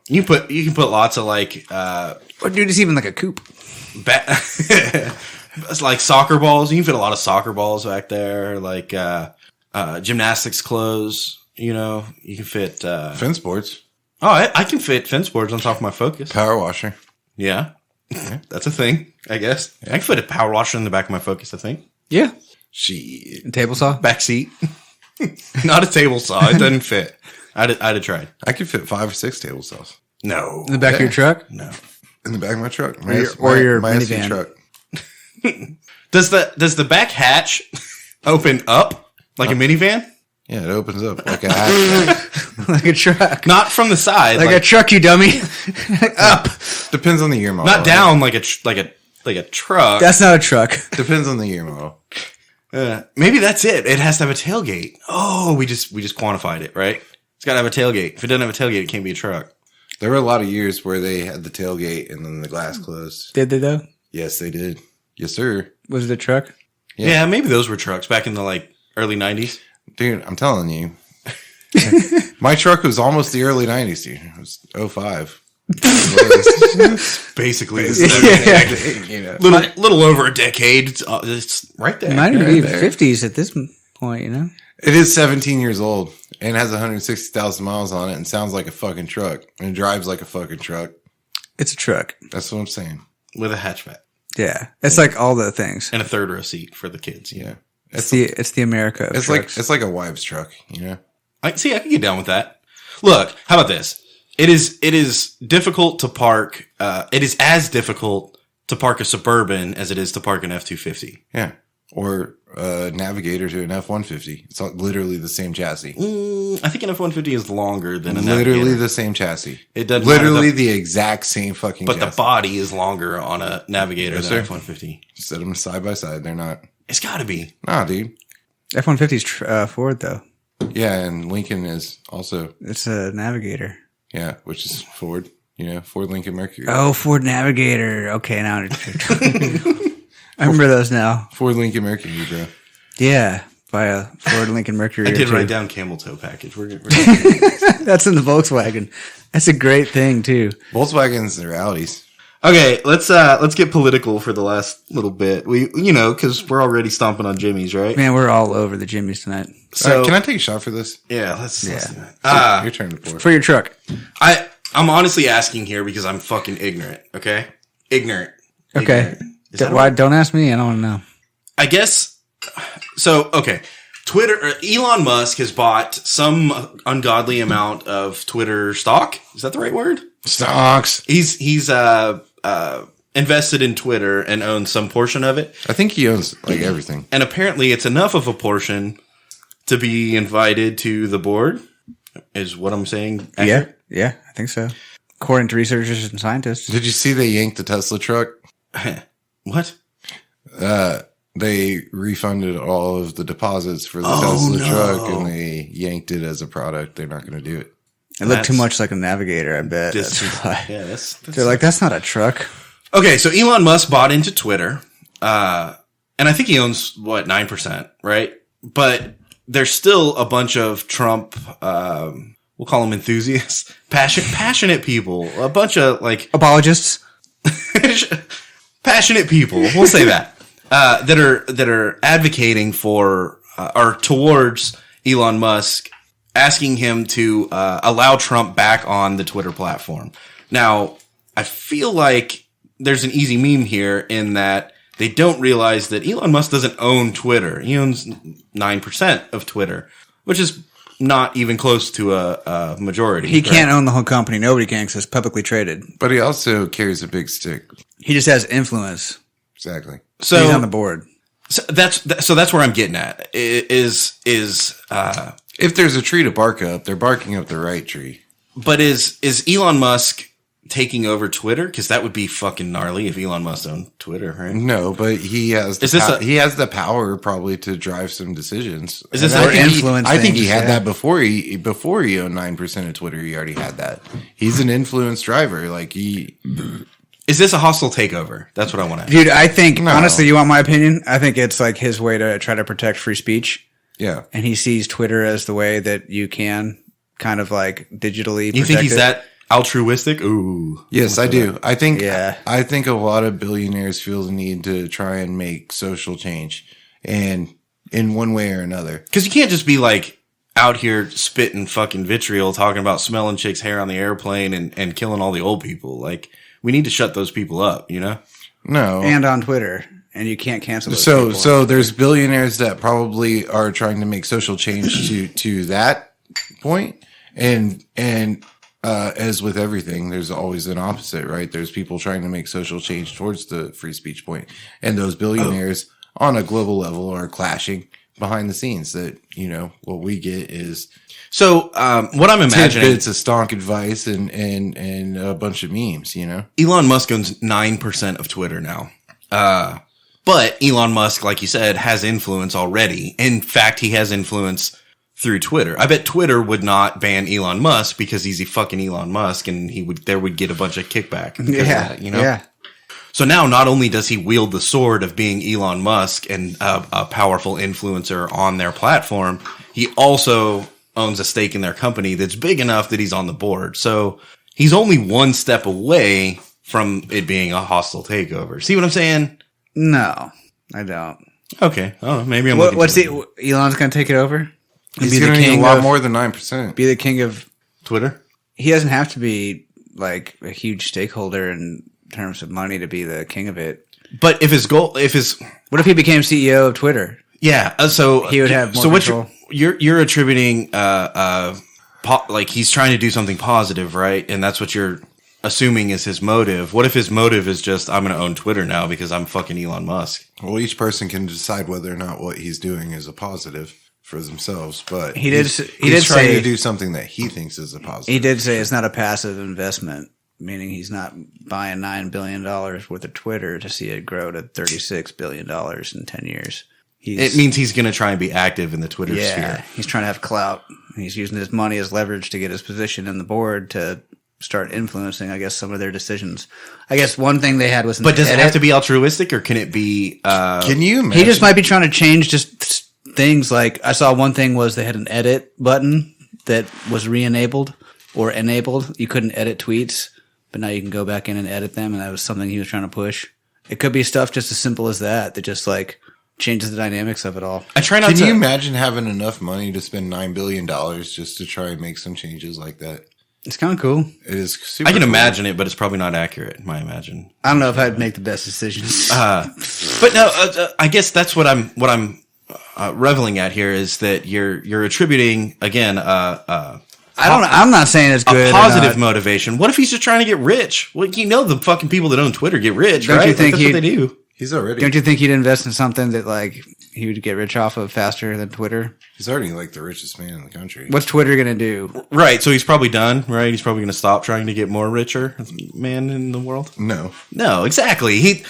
You can put lots of like Or dude, it's even like a coupe. it's like soccer balls. You can fit a lot of soccer balls back there, like gymnastics clothes. You know, you can fit. Fence boards. Oh, I can fit fence boards on top of my Focus. Power washer. Yeah, that's a thing. I guess I can fit a power washer in the back of my Focus. I think Yeah. Shit. A table saw? back seat, not a table saw. It doesn't fit. I'd have tried. I could fit 5 or 6 table saws. No, In the back of your truck? no. In the back of my truck. Or your my SU minivan. truck. Does the back hatch open up like a minivan? Yeah, it opens up like a hatchback. Like a truck. Not from the side, Like a truck, you dummy. Up. Depends on the year model. not down like a truck. That's not a truck. Depends on the year model. Maybe that's it. It has to have a tailgate. Oh, we just quantified it, right? It's got to have a tailgate. If it doesn't have a tailgate, it can't be a truck. There were a lot of years where they had the tailgate and then the glass closed. Did they though? Yes, they did. Yes, sir. Was it a truck? Yeah, maybe those were trucks back in the like early 90s. Dude, I'm telling you. My truck was almost the early 90s, dude. It was 05. Basically, You know. little over a decade. It's right there. It might even be there. 50s at this point, you know? It is 17 years old and has 160,000 miles on it and sounds like a fucking truck and drives like a fucking truck. It's a truck. That's what I'm saying. With a hatchback Yeah. It's like all the things. and a third row seat for the kids. Yeah. It's the America of It's trucks. like a wives truck, you know? I can get down with that. Look, how about this? It is difficult to park. It is as difficult to park a Suburban as it is to park an F-250. Yeah. Or a Navigator to an F-150. It's literally the same chassis. I think an F-150 is longer than a Literally Navigator. the same chassis. It doesn't literally matter. the exact same fucking But chassis. the body is longer on a Navigator Yes, than sir. F-150. Set them side by side. They're not. It's got to be. Nah, dude. F-150 is Ford, though. Yeah, and Lincoln is also, It's a Navigator. yeah, which is Ford. You know, Ford Lincoln Mercury. Oh, Ford Navigator. Okay, now I remember those now. Ford Lincoln Mercury, bro. Yeah, by a Ford Lincoln Mercury. I or did two. write down Camel Tow Package. We're That's in the Volkswagen. That's a great thing too. Volkswagens and Audis. Okay, let's get political for the last little bit. Because we're already stomping on Jimmy's, right? Man, we're all over the Jimmys tonight. So can I take a shot for this? yeah, let's do Yeah. that. Your turn to pour. For your truck. I'm honestly asking here because I'm fucking ignorant. Okay, ignorant. Okay. Ignorant. Is that Why? Don't ask me. I don't want to know. I guess so. Okay, Elon Musk has bought some ungodly amount of Twitter stock. Is that the right word? Stocks. He's invested in Twitter and owns some portion of it. I think he owns like everything. And apparently it's enough of a portion to be invited to the board, is what I'm saying. Accurate? Yeah, I think so. According to researchers and scientists. Did you see they yanked the Tesla truck? What? They refunded all of the deposits for the Oh, Tesla no. truck and they yanked it as a product. They're not going to do it. It looked too That's- much like a Navigator, I bet. That's- That's why. yeah, that's They're like, that's not a truck. okay. So Elon Musk bought into Twitter, and I think he owns 9%, right? But there's still a bunch of Trump, we'll call them enthusiasts, passionate people, a bunch of like Apologists. passionate people. We'll say that that are advocating for or towards Elon Musk, asking him to allow Trump back on the Twitter platform. Now, I feel like there's an easy meme here in that they don't realize that Elon Musk doesn't own Twitter. He owns 9% of Twitter, which is not even close to a majority. He can't own the whole company. Nobody can because it's publicly traded. But he also carries a big stick. He just has influence. Exactly. So he's on the board. So that's where I'm getting at. Is if there's a tree to bark up, they're barking up the right tree. But is Elon Musk taking over Twitter? Because that would be fucking gnarly if Elon Musk owned Twitter, right? No, but he has. He has the power probably to drive some decisions. Is this influence? I think he had that before he owned 9% of Twitter. He already had that. He's an influence driver. Like he. Is this a hostile takeover? That's what I want to ask. Dude, I think, honestly, you want my opinion? I think it's like his way to try to protect free speech. Yeah. And he sees Twitter as the way that you can kind of like digitally protect You think he's it. that altruistic? Ooh. Yes, I do. I think Yeah. I think a lot of billionaires feel the need to try and make social change, and in one way or another. Because you can't just be like out here spitting fucking vitriol, talking about smelling chicks' hair on the airplane and killing all the old people. Like, we need to shut those people up, you know? No. And on Twitter. And you can't cancel those people. So there's billionaires that probably are trying to make social change to that point, and as with everything, there's always an opposite, right? There's people trying to make social change towards the free speech point, and those billionaires on a global level are clashing behind the scenes. That what we get is So what I'm imagining, tidbits of stonk advice and a bunch of memes. Elon Musk owns 9% of Twitter now. But Elon Musk, like you said, has influence already. In fact, he has influence through Twitter. I bet Twitter would not ban Elon Musk because he's a fucking Elon Musk, and there would get a bunch of kickback. Because of that, Yeah. So now, not only does he wield the sword of being Elon Musk and a powerful influencer on their platform, he also owns a stake in their company that's big enough that he's on the board. So he's only one step away from it being a hostile takeover. See what I'm saying? No, I don't. Okay. Oh, maybe I'm. What's Elon's going to take it over? He's going to need a lot more than 9%. Be the king of Twitter? He doesn't have to be like a huge stakeholder in terms of money to be the king of it. But if his goal, what if he became CEO of Twitter? Yeah. So he would have more control. You're attributing, like he's trying to do something positive, right? And that's what you're assuming is his motive. What if his motive is just, I'm going to own Twitter now because I'm fucking Elon Musk? Well, each person can decide whether or not what he's doing is a positive for themselves, but he's trying say, to do something that he thinks is a positive. He did say it's not a passive investment, meaning he's not buying $9 billion worth of Twitter to see it grow to $36 billion in 10 years. It means he's going to try and be active in the Twitter sphere. He's trying to have clout. He's using his money as leverage to get his position in the board to start influencing, I guess, some of their decisions. I guess one thing they had was... But does it have to be altruistic, or can it be... Can you imagine? He just might be trying to change just things. Like, I saw one thing was they had an edit button that was re-enabled or enabled. You couldn't edit tweets, but now you can go back in and edit them, and that was something he was trying to push. It could be stuff just as simple as that just like changes the dynamics of it all. I try not to... Can you imagine having enough money to spend $9 billion just to try and make some changes like that? It's kind of cool. It is super I can cool. imagine it, but it's probably not accurate, I imagine. I don't know if I'd make the best decisions. But no, I guess that's what I'm reveling at here is that you're attributing, again, I'm not saying it's good. A positive motivation. What if he's just trying to get rich? Well, the fucking people that own Twitter get rich, Don't right? you think that's what they do. He's already... Don't you think he'd invest in something that like he would get rich off of faster than Twitter? He's already like the richest man in the country. What's Twitter going to do? Right, so he's probably done, right? He's probably going to stop trying to get more richer man in the world. No, exactly.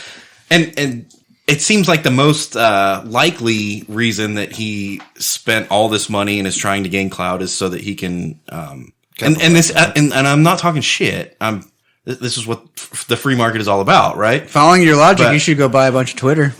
And it seems like the most likely reason that he spent all this money and is trying to gain clout is so that he can and I'm not talking shit. This is what the free market is all about, right? Following your logic, you should go buy a bunch of Twitter.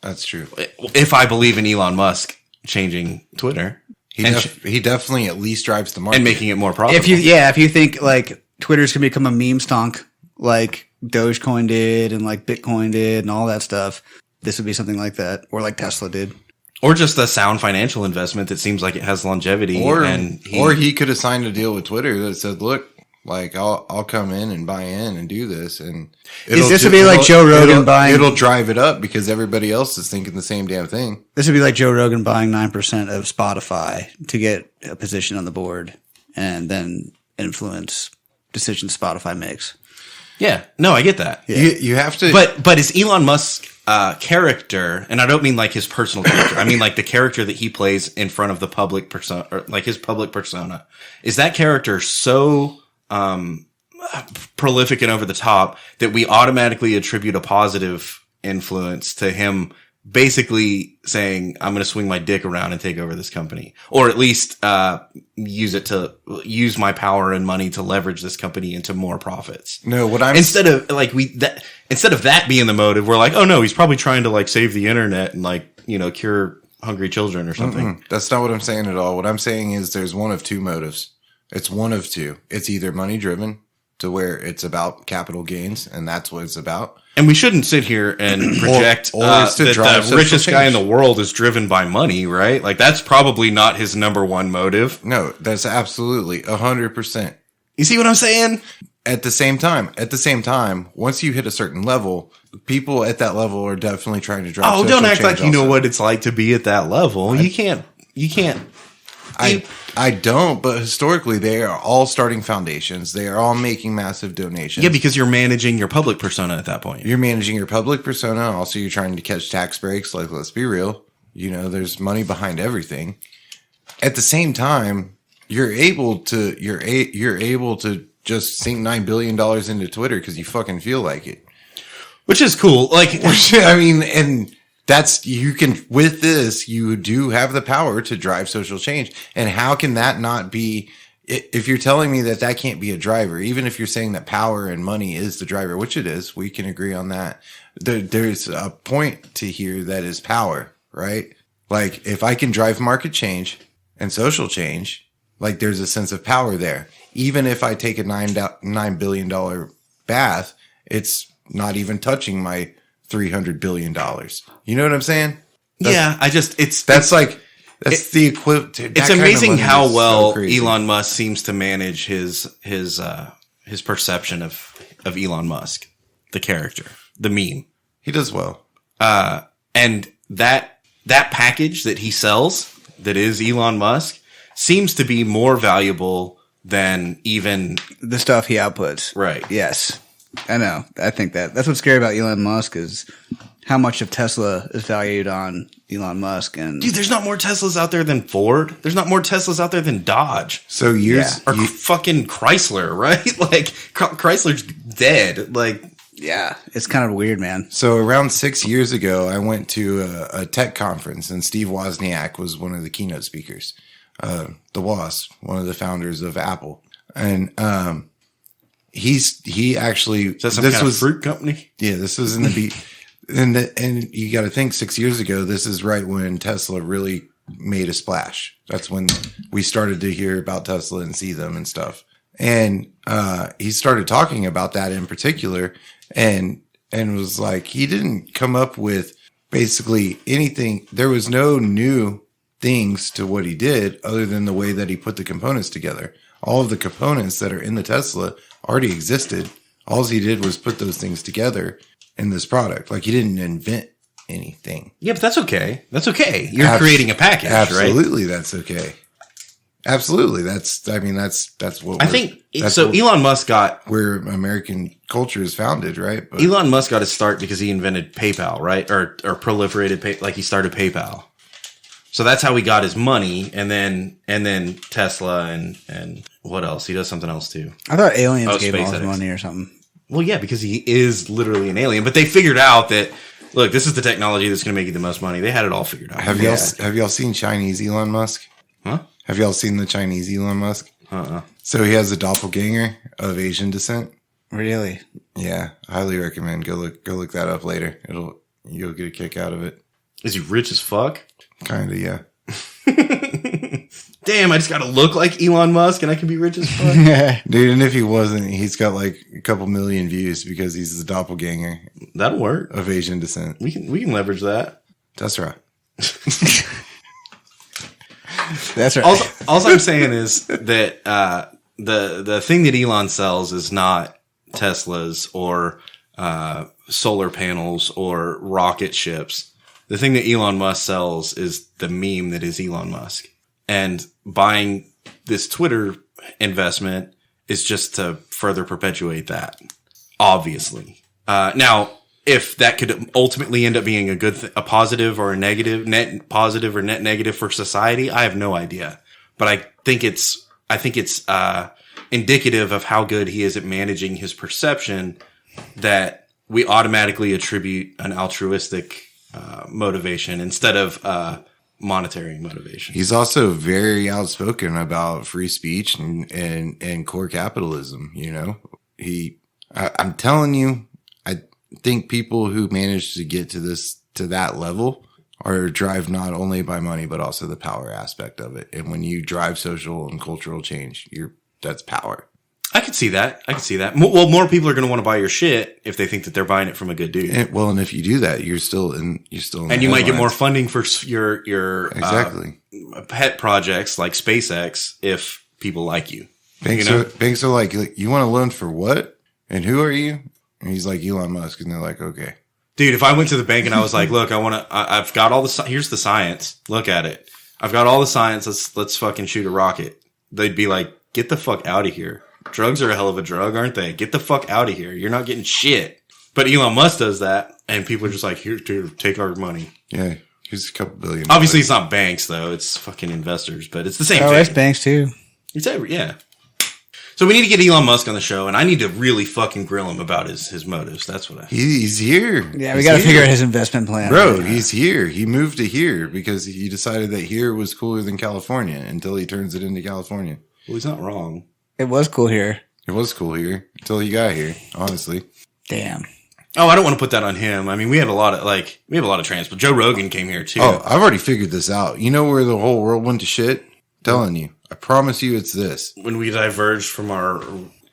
That's true. If I believe in Elon Musk changing Twitter, he definitely at least drives the market and making it more profitable. If you think like Twitter's gonna become a meme stonk like Dogecoin did and like Bitcoin did and all that stuff, this would be something like that, or like Tesla did. Or just a sound financial investment that seems like it has longevity. Or he could have signed a deal with Twitter that said, look, Like I'll come in and buy in and do this, and This would be like Joe Rogan buying. It'll drive it up because everybody else is thinking the same damn thing. This would be like Joe Rogan buying 9% of Spotify to get a position on the board, and then influence decisions Spotify makes. Yeah, no, I get that. Yeah. You have to, but is Elon Musk character, and I don't mean like his personal character, I mean like the character that he plays in front of the public persona, or like his public persona, is that character so prolific and over the top that we automatically attribute a positive influence to him basically saying, I'm going to swing my dick around and take over this company, or at least use my power and money to leverage this company into more profits? No, what I'm instead of that being the motive, we're like, oh no, he's probably trying to like save the internet and like, cure hungry children or something. That's not what I'm saying at all. What I'm saying is there's one of two motives. It's one of two. It's either money driven, to where it's about capital gains, and that's what it's about. And we shouldn't sit here and project that the richest guy in the world is driven by money, right? Like that's probably not his number one motive. No, that's absolutely 100%. You see what I'm saying? At the same time, once you hit a certain level, people at that level are definitely trying to drive. Oh, don't act like you know what it's like to be at that level. You can't. I don't, but historically they are all starting foundations. They are all making massive donations. Yeah, because you're managing your public persona at that point. You're managing your public persona. Also, you're trying to catch tax breaks. Like, let's be real. There's money behind everything. At the same time, you're able to just sink $9 billion into Twitter because you fucking feel like it. Which is cool. Like, I mean, and with this, you do have the power to drive social change. And how can that not be, if you're telling me that can't be a driver, even if you're saying that power and money is the driver, which it is, we can agree on that. There's a point to here that is power, right? Like if I can drive market change and social change, like there's a sense of power there. Even if I take a $9 billion bath, it's not even touching my $300 billion. You know what I'm saying? That's the equivalent. It's amazing how well Elon Musk seems to manage his perception of Elon Musk, the character, the meme. He does well. And that package that he sells, that is Elon Musk, seems to be more valuable than even the stuff he outputs. Right. Yes. I know. I think that's what's scary about Elon Musk is how much of Tesla is valued on Elon Musk. And dude, there's not more Teslas out there than Ford. There's not more Teslas out there than Dodge. So fucking Chrysler, right? Like Chrysler's dead. Like, yeah, it's kind of weird, man. So around 6 years ago, I went to a tech conference, and Steve Wozniak was one of the keynote speakers. The Woz, one of the founders of Apple, and he actually, is that some kind of fruit company? Yeah, this was in the beat. And you got to think 6 years ago, this is right when Tesla really made a splash. That's when we started to hear about Tesla and see them and stuff. And he started talking about that in particular, and was like, he didn't come up with basically anything. There was no new things to what he did other than the way that he put the components together. All of the components that are in the Tesla already existed. All he did was put those things together in this product. Like he didn't invent anything. Yeah, but that's okay. That's okay. You're creating a package, absolutely, right? That's okay. Absolutely. That's what I think. So Elon Musk got where American culture is founded, right? But Elon Musk got his start because he invented PayPal, right? Or proliferated like he started PayPal. So that's how he got his money, and then Tesla and what else? He does something else too. I thought aliens gave all his money or something. Well, yeah, because he is literally an alien. But they figured out that, look, this is the technology that's going to make you the most money. They had it all figured out. Have y'all seen Chinese Elon Musk? Huh? Have y'all seen the Chinese Elon Musk? So he has a doppelganger of Asian descent. Really? Yeah, highly recommend. Go look that up later. You'll get a kick out of it. Is he rich as fuck? Kinda, yeah. Damn, I just gotta look like Elon Musk and I can be rich as fuck. Dude, and if he wasn't, he's got like a couple million views because he's the doppelganger. That'll work. Of Asian descent. We can leverage that. That's right. That's right. All I'm saying is that the thing that Elon sells is not Teslas or solar panels or rocket ships. The thing that Elon Musk sells is the meme that is Elon Musk. And buying this Twitter investment is just to further perpetuate that, obviously. Now, if that could ultimately end up being a positive or a negative, net positive or net negative for society, I have no idea. But I think it's indicative of how good he is at managing his perception that we automatically attribute an altruistic motivation instead of monetary motivation. He's also very outspoken about free speech and core capitalism. You know, I'm telling you, I think people who manage to get to that level are driven not only by money, but also the power aspect of it. And when you drive social and cultural change, that's power. I could see that. Well, more people are going to want to buy your shit if they think that they're buying it from a good dude. And if you do that, you're still in and you might get more funding for your exactly pet projects like SpaceX if people like you. Banks are like, you want a loan for what? And who are you? And he's like, Elon Musk. And they're like, okay. Dude, if I went to the bank and I was like, look, I've got all here's the science. Look at it. I've got all the science. Let's fucking shoot a rocket. They'd be like, get the fuck out of here. Drugs are a hell of a drug, aren't they? Get the fuck out of here. You're not getting shit. But Elon Musk does that. And people are just like, here, dude, take our money. Yeah. Here's a couple billion. Obviously, it's not banks, though. It's fucking investors. But it's the same thing. Oh, it's banks, too. Yeah. So we need to get Elon Musk on the show, and I need to really fucking grill him about his motives. That's what he's here. Yeah, we got to figure out his investment plan. Bro, he's here. He moved to here because he decided that here was cooler than California until he turns it into California. Well, he's not wrong. It was cool here. It was cool here until he got here, honestly. Damn. Oh, I don't want to put that on him. I mean, we have a lot of transport. Joe Rogan came here too. Oh, I've already figured this out. You know where the whole world went to shit? Telling you. I promise you it's this. When we diverged from our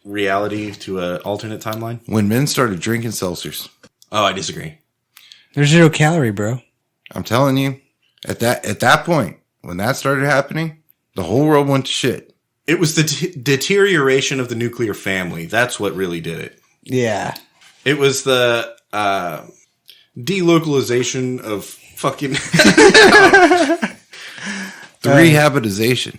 reality to an alternate timeline? When men started drinking seltzers. Oh, I disagree. There's 0 calorie, bro. I'm telling you, at that point, when that started happening, the whole world went to shit. It was the deterioration of the nuclear family. That's what really did it. Yeah. It was the delocalization of fucking... The rehabilitation.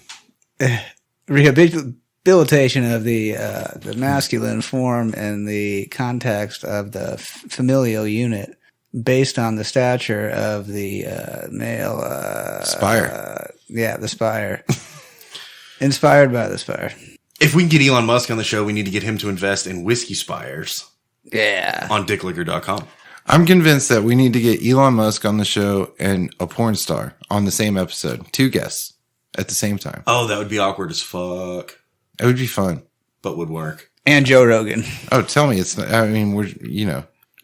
Rehabilitation of the masculine form in the context of the familial unit based on the stature of the male... Spire. Yeah, the Spire. Inspired by the Spire. If we can get Elon Musk on the show, we need to get him to invest in whiskey Spires. Yeah. On dickliquor.com. I'm convinced that we need to get Elon Musk on the show and a porn star on the same episode. 2 guests at the same time. Oh, that would be awkward as fuck. It would be fun. But would work. And Joe Rogan. Oh, tell me it's not, I mean, we're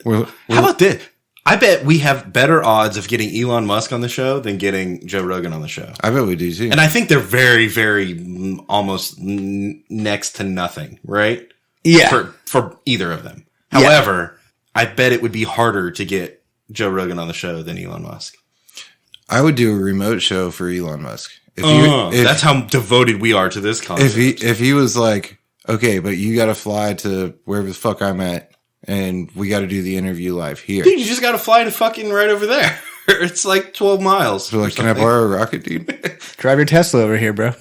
How about this? I bet we have better odds of getting Elon Musk on the show than getting Joe Rogan on the show. I bet we do too. And I think they're very, very almost next to nothing, right? Yeah. For either of them. However, I bet it would be harder to get Joe Rogan on the show than Elon Musk. I would do a remote show for Elon Musk. That's how devoted we are to this concept. If he was like, okay, but you got to fly to wherever the fuck I'm at, and we got to do the interview live here. Dude, you just got to fly to fucking right over there. It's like 12 miles. So like, can I borrow a rocket, dude? Drive your Tesla over here, bro.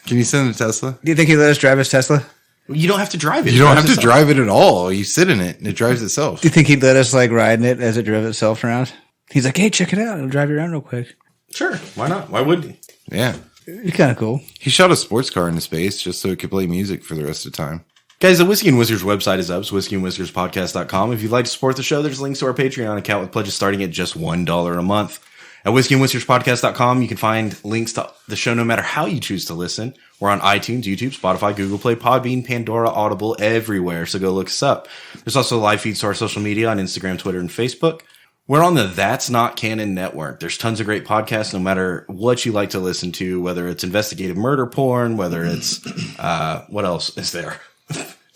Can you send a Tesla? Do you think he'd let us drive his Tesla? You don't have to drive it. You don't have to drive it at all. You sit in it and it drives itself. Do you think he'd let us like ride in it as it drove itself around? He's like, hey, check it out. It'll drive you around real quick. Sure. Why not? Why wouldn't he? Yeah. It's kind of cool. He shot a sports car into space just so it could play music for the rest of the time. Guys, the Whiskey and Whiskers website is up. It's whiskeyandwhiskerspodcast.com. If you'd like to support the show, there's links to our Patreon account with pledges starting at just $1 a month. At whiskeyandwhiskerspodcast.com, you can find links to the show no matter how you choose to listen. We're on iTunes, YouTube, Spotify, Google Play, Podbean, Pandora, Audible, everywhere. So go look us up. There's also live feeds to our social media on Instagram, Twitter, and Facebook. We're on the That's Not Canon network. There's tons of great podcasts, no matter what you like to listen to, whether it's investigative murder porn, whether it's, what else is there?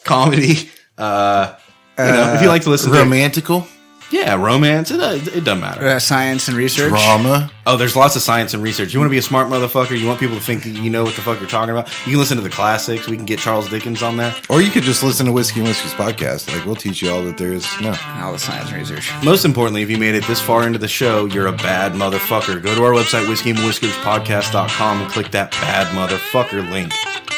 Comedy. If you like to listen romantical. Yeah, romance. It doesn't matter. Science and research. Drama. Oh, there's lots of science and research. You want to be a smart motherfucker? You want people to think that you know what the fuck you're talking about? You can listen to the classics. We can get Charles Dickens on there. Or you could just listen to Whiskey and Whiskers podcast. Like, we'll teach you all that there is to know. All the science and research. Most importantly, if you made it this far into the show, you're a bad motherfucker. Go to our website, whiskeyandwhiskerspodcast.com, and click that bad motherfucker link.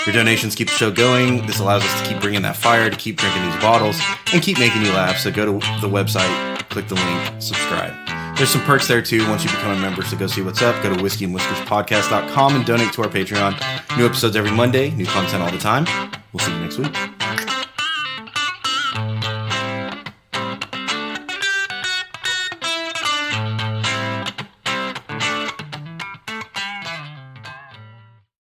Your donations keep the show going. This allows us to keep bringing that fire, to keep drinking these bottles, and keep making you laugh. So go to the website, click the link, subscribe. There's some perks there too once you become a member, so go see what's up. Go to whiskeyandwhiskerspodcast.com and donate to our Patreon. New episodes every Monday, new content all the time. We'll see you next week.